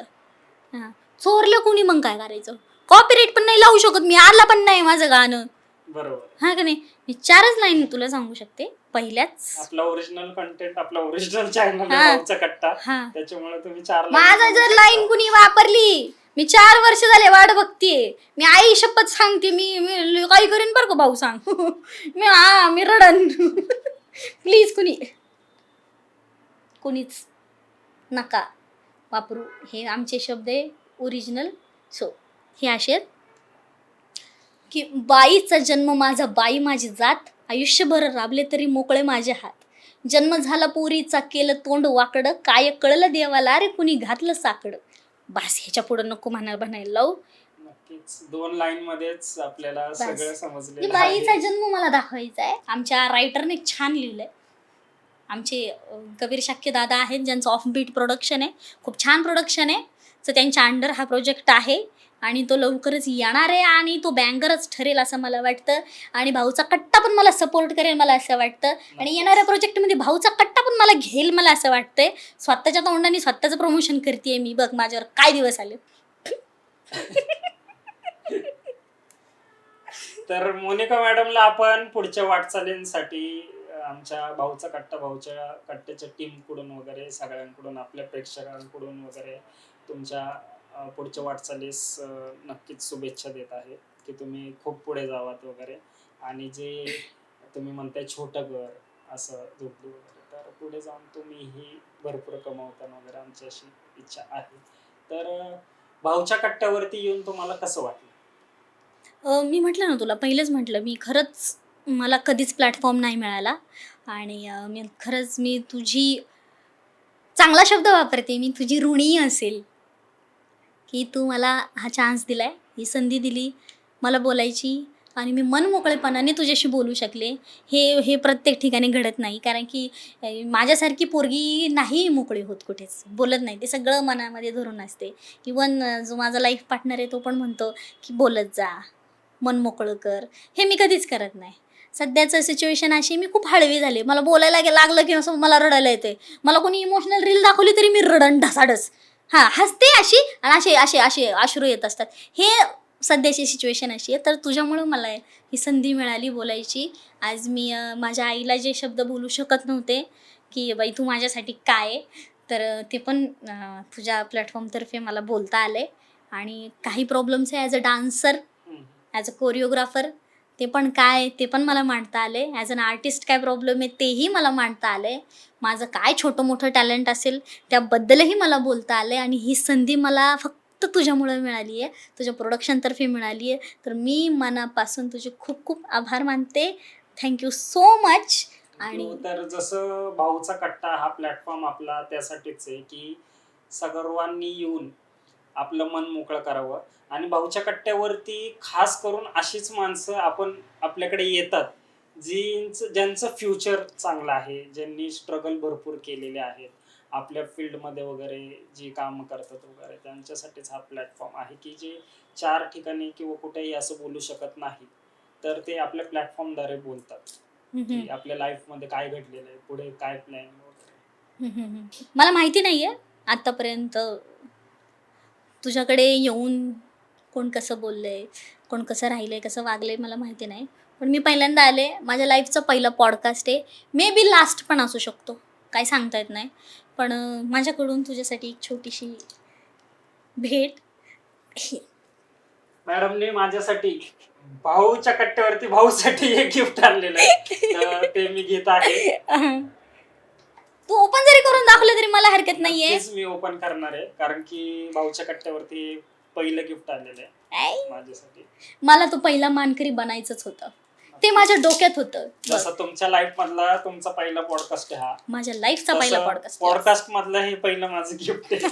हां, चोरलं कोणी मग काय करायचं? कॉपीराइट पण नाही लावू शकत मी, आला पण नाही माझं गाणं. बरोबर. हा का नाही. मी 4च लाईन तुला सांगू शकते पहिल्याच. आपला ओरिजिनल कंटेंट, आपला ओरिजिनल चॅनल हा. भाऊचा कट्टा, हा, त्याच्यामुळे तुम्ही 4 माझा जर लाईन कुणी वापरली, मी 4 वर्ष झाले वाट बघतीये. मी आई शपथ सांगते, मी काही करीन बरं का भाऊ, सांग. मी रडन. प्लीज कुणीच नका वापरू. हे आमचे शब्द आहे ओरिजिनल. सो हे असे आहेत की बाईचा जन्म माझा, बाई माझी जात, आयुष्यभर राबले तरी मोकळे माझे हात. जन्म झाला पोरीचा, केलं तोंड वाकडं, काय कळलं देवाला रे कुणी घातलं साकडं. बस ह्याच्या पुढं नको म्हणायला लावू. नक्कीच 2 लाईन मध्येच आपल्याला सगळं समजलेलं बाईचा आहे. जन्म मला दाखवायचा आहे. आमच्या रायटरने छान लिहिलंय. आमचे कबीर शाक्य दादा आहेत ज्यांचं ऑफ बीट प्रोडक्शन आहे, खूप छान प्रोडक्शन आहे. तर त्यांच्या अंडर हा प्रोजेक्ट आहे आणि तो लवकरच येणार आहे आणि तो बँगरच ठरेल असं मला वाटतं. आणि भाऊचा कट्टा पण मला सपोर्ट करेल मला असं वाटतं. आणि येणाऱ्या प्रोजेक्टमध्ये भाऊचा कट्टा पण मला घेईल मला असं वाटतंय. स्वतःच्या तोंडाने स्वतःचं प्रमोशन करते मी, बघ माझ्यावर काय दिवस आले. तर मोनिका मॅडमला आपण पुढच्या वाटचालींसाठी आमच्या भाऊच्या कट्ट्याच्या टीमकडून वगैरे सगळ्यांकडून आपल्या प्रेक्षकांकडून वगैरे तुमच्या पुढच्या वाटचालीस नक्कीच शुभेच्छा देत आहे की तुम्ही खूप पुढे जावात वगैरे. आणि जे तुम्ही म्हणताय छोटं घर असं झोपडी वगैरे, तर पुढे जाऊन तुम्हीही भरपूर कमावताना वगैरे आमची अशी इच्छा आहे. तर भाऊच्या कट्ट्यावरती येऊन तुम्हाला कसं वाटलं? मी म्हटलं ना तुला, पहिलेच म्हटलं, मी खरंच मला कधीच प्लॅटफॉर्म नाही मिळाला. आणि मी तुझी, चांगला शब्द वापरते मी, तुझी ऋणी असेल की तू मला हा चान्स दिलाय, ही संधी दिली मला बोलायची आणि मी मनमोकळेपणाने तुझ्याशी बोलू शकले. हे प्रत्येक ठिकाणी घडत नाही, कारण की माझ्यासारखी पोरगी नाही मोकळी होत कुठेच, बोलत नाही, ते सगळं मनामध्ये धरून असते. इवन जो माझा लाईफ पार्टनर आहे तो पण म्हणतो की बोलत जा, मन मोकळं कर. हे मी कधीच करत नाही. सध्याचं सिच्युएशन अशी, मी खूप हळवी झाले. मला बोलायला लागलं की असं मला रडायला येते. मला कोणी इमोशनल रील दाखवली तरी मी रडण ढसाडस, हसते अशी, आणि असे असे असे अश्रू येत असतात. हे सध्याची सिच्युएशन अशी आहे. तर तुझ्यामुळं मला ही संधी मिळाली बोलायची. आज मी माझ्या आईला जे शब्द बोलू शकत नव्हते की बाई तू माझ्यासाठी काय आहे, तर ते पण तुझ्या प्लॅटफॉर्मतर्फे मला बोलता आले. आणि काही प्रॉब्लेम्स आहे as a dancer, as a choreographer, ते पण मला मांडता आले. ॲज अन आर्टिस्ट काय प्रॉब्लेम आहे तेही मला मांडता आले. माझं काय छोटं मोठं टॅलेंट असेल त्याबद्दलही मला बोलता आले. आणि ही संधी मला फक्त तुझ्यामुळे मिळाली आहे, तुझ्या प्रोडक्शनतर्फे मिळाली आहे. तर मी मनापासून तुझे खूप खूप आभार मानते. Thank you so much. आणि तर जसं भाऊचा कट्टा हा प्लॅटफॉर्म आपला त्यासाठीच आहे की सर्वांनी येऊन आपलं मन मोकळं करावं. आणि भाऊच्या कट्ट्यावरती खास करून अशीच माणसं आपल्याकडे येतात ज्यांचं फ्युचर चांगलं आहे, ज्यांनी स्ट्रगल भरपूर केलेले आहेत आपल्या फील्डमध्ये वगैरे, जी कामं करतात वगैरे, त्यांच्यासाठीच हा प्लॅटफॉर्म आहे की जे 4 ठिकाणी किंवा कुठेही असं बोलू शकत नाही, तर ते आपल्या प्लॅटफॉर्मद्वारे बोलतात की आपल्या लाईफमध्ये काय घडलेलं आहे, पुढे काय प्लॅन वगैरे. मला माहिती नाही आहे आत्तापर्यंत तुझ्याकडे येऊन कोण कसं बोललंय, कोण कसं राहिलंय, कसं वागलंय, मला माहिती नाही. पण मी पहिल्यांदा आले, माझ्या लाईफचं पहिलं पॉडकास्ट आहे. मे बी लास्ट पण असू शकतो, काही सांगता येत नाही. पण माझ्याकडून तुझ्यासाठी एक छोटीशी भेट. मॅडमने माझ्यासाठी भाऊच्या कट्ट्यावरती भाऊसाठी एक गिफ्ट आणलेलं आहे, तर ते मी घेत आहे. तू ओपन जरी करून दाखवलं तरी मला हरकत नाहीये. नक्कीच मी ओपन करणार आहे, कारण की भाऊच्या कट्ट्यावरती पहिलं गिफ्ट आलेलं आहे माझ्यासाठी. मला तो पहिला मानकरी बनायचंच होतं, ते माझ्या डोक्यात होतं. जसं तुमच्या लाईफ मधला तुमचा पहिला पॉडकास्ट आहे हा, माझ्या लाईफचा पहिला पॉडकास्ट मधलं हे पहिलं माझं गिफ्ट आहे.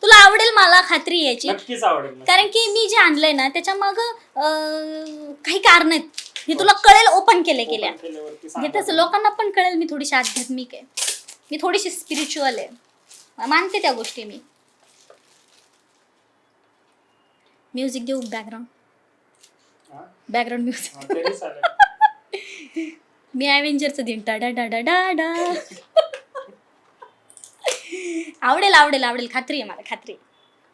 तुला आवडेल, मला खात्री याची. नक्कीच आवडेल, कारण की मी जे आणलंय ना त्याच्या मग काही कारण आहेत, हे तुला कळेल ओपन केल्या. हे तसं लोकांना पण कळेल मी थोडीशी आध्यात्मिक आहे, मी थोडीशी स्पिरिच्युअल आहे, मानते त्या गोष्टी मी. म्युझिक देऊ, बॅकग्राऊंड म्युझिक. मी ॲव्हेंजरचं दिन डा डा डा डा डा. आवडेल, खात्री आहे मला, खात्री.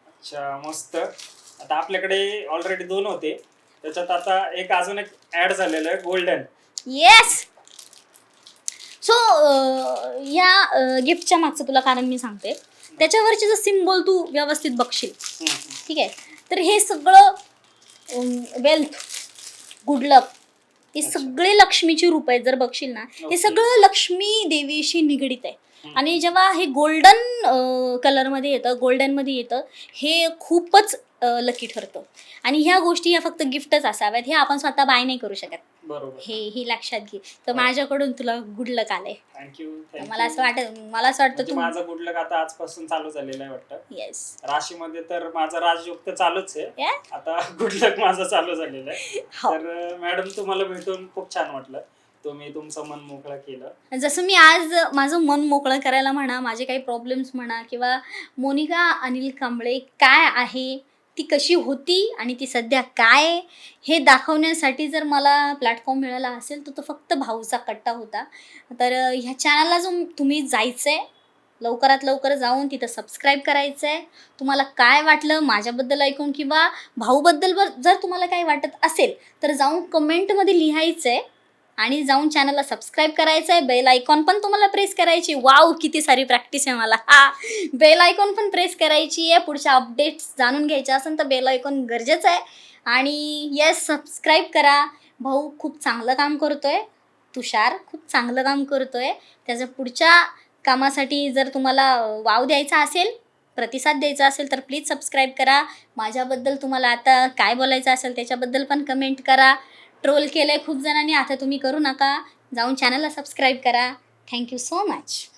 अच्छा, मस्त. आता आपल्याकडे ऑलरेडी 2 होते, त्याच्यात आता अजून एक ऍड झालेलं आहे, गोल्डन. येस. सो या गिफ्टच्या मागचं तुला कारण मी सांगते. त्याच्यावरचे जर सिम्बॉल तू व्यवस्थित बघशील, ठीक आहे, तर हे सगळं वेल्थ, गुड लक, हे सगळे लक्ष्मीची रूप आहेत. जर बघशील ना, हे सगळं लक्ष्मी देवीशी निगडीत आहे. आणि जेव्हा हे गोल्डन कलरमध्ये येतं, गोल्डनमध्ये येतं, हे खूपच लकी ठरतं. आणि ह्या गोष्टी ह्या फक्त गिफ्टच असाव्यात, हे आपण स्वतः बाय नाही करू शकत. बरोबर, हे लक्षात घे. तर माझ्याकडून तुला गुड लक आलंय. थँक्यू. मला असं वाटतं तू, माझं गुड लक आता आजपासून चालू झालेलं आहे वाटतं. येस, राशीमध्ये तर माझं राजयोग तर चालूच आहे, आता गुड लक माझं चालू झालेलं आहे. तर मॅडम, तुम्हाला भेटून खूप छान वाटलं. तुम्ही तुमचं मन मोकळं केलं. जसं मी आज माझं मन मोकळं करायला म्हणा, माझे काही प्रॉब्लेम्स म्हणा किंवा मोनिका अनिल कांबळे काय आहे, ती कशी होती आणि ती सध्या काय आहे, हे दाखवण्यासाठी जर मला प्लॅटफॉर्म मिळाला असेल तर तो फक्त भाऊचा कट्टा होता. तर ह्या चॅनलला जो तुम्ही जायचं आहे, लवकरात लवकर जाऊन तिथं सबस्क्राईब करायचं आहे. तुम्हाला काय वाटलं माझ्याबद्दल ऐकून किंवा भाऊबद्दल जर तुम्हाला काही वाटत असेल तर जाऊन कमेंटमध्ये लिहायचं आहे आणि जाऊन चॅनलला सबस्क्राईब करायचं आहे. बेल आयकॉन पण तुम्हाला प्रेस करायची. वाव, किती सारी प्रॅक्टिस आहे मला. बेल आयकॉन पण प्रेस करायची आहे. पुढच्या अपडेट्स जाणून घ्यायच्या असेल तर बेल आयकॉन गरजेचं आहे. आणि येस, सबस्क्राईब करा. भाऊ खूप चांगलं काम करतोय. तुषार खूप चांगलं काम करतोय. त्याच्या पुढच्या कामासाठी जर तुम्हाला वाव द्यायचा असेल, प्रतिसाद द्यायचा असेल तर प्लीज सबस्क्राईब करा. माझ्याबद्दल तुम्हाला आता काय बोलायचं असेल त्याच्याबद्दल पण कमेंट करा. ट्रोल केलं आहे खूप जणांनी, आता तुम्ही करू नका. जाऊन चॅनलला सबस्क्राईब करा. Thank you so much.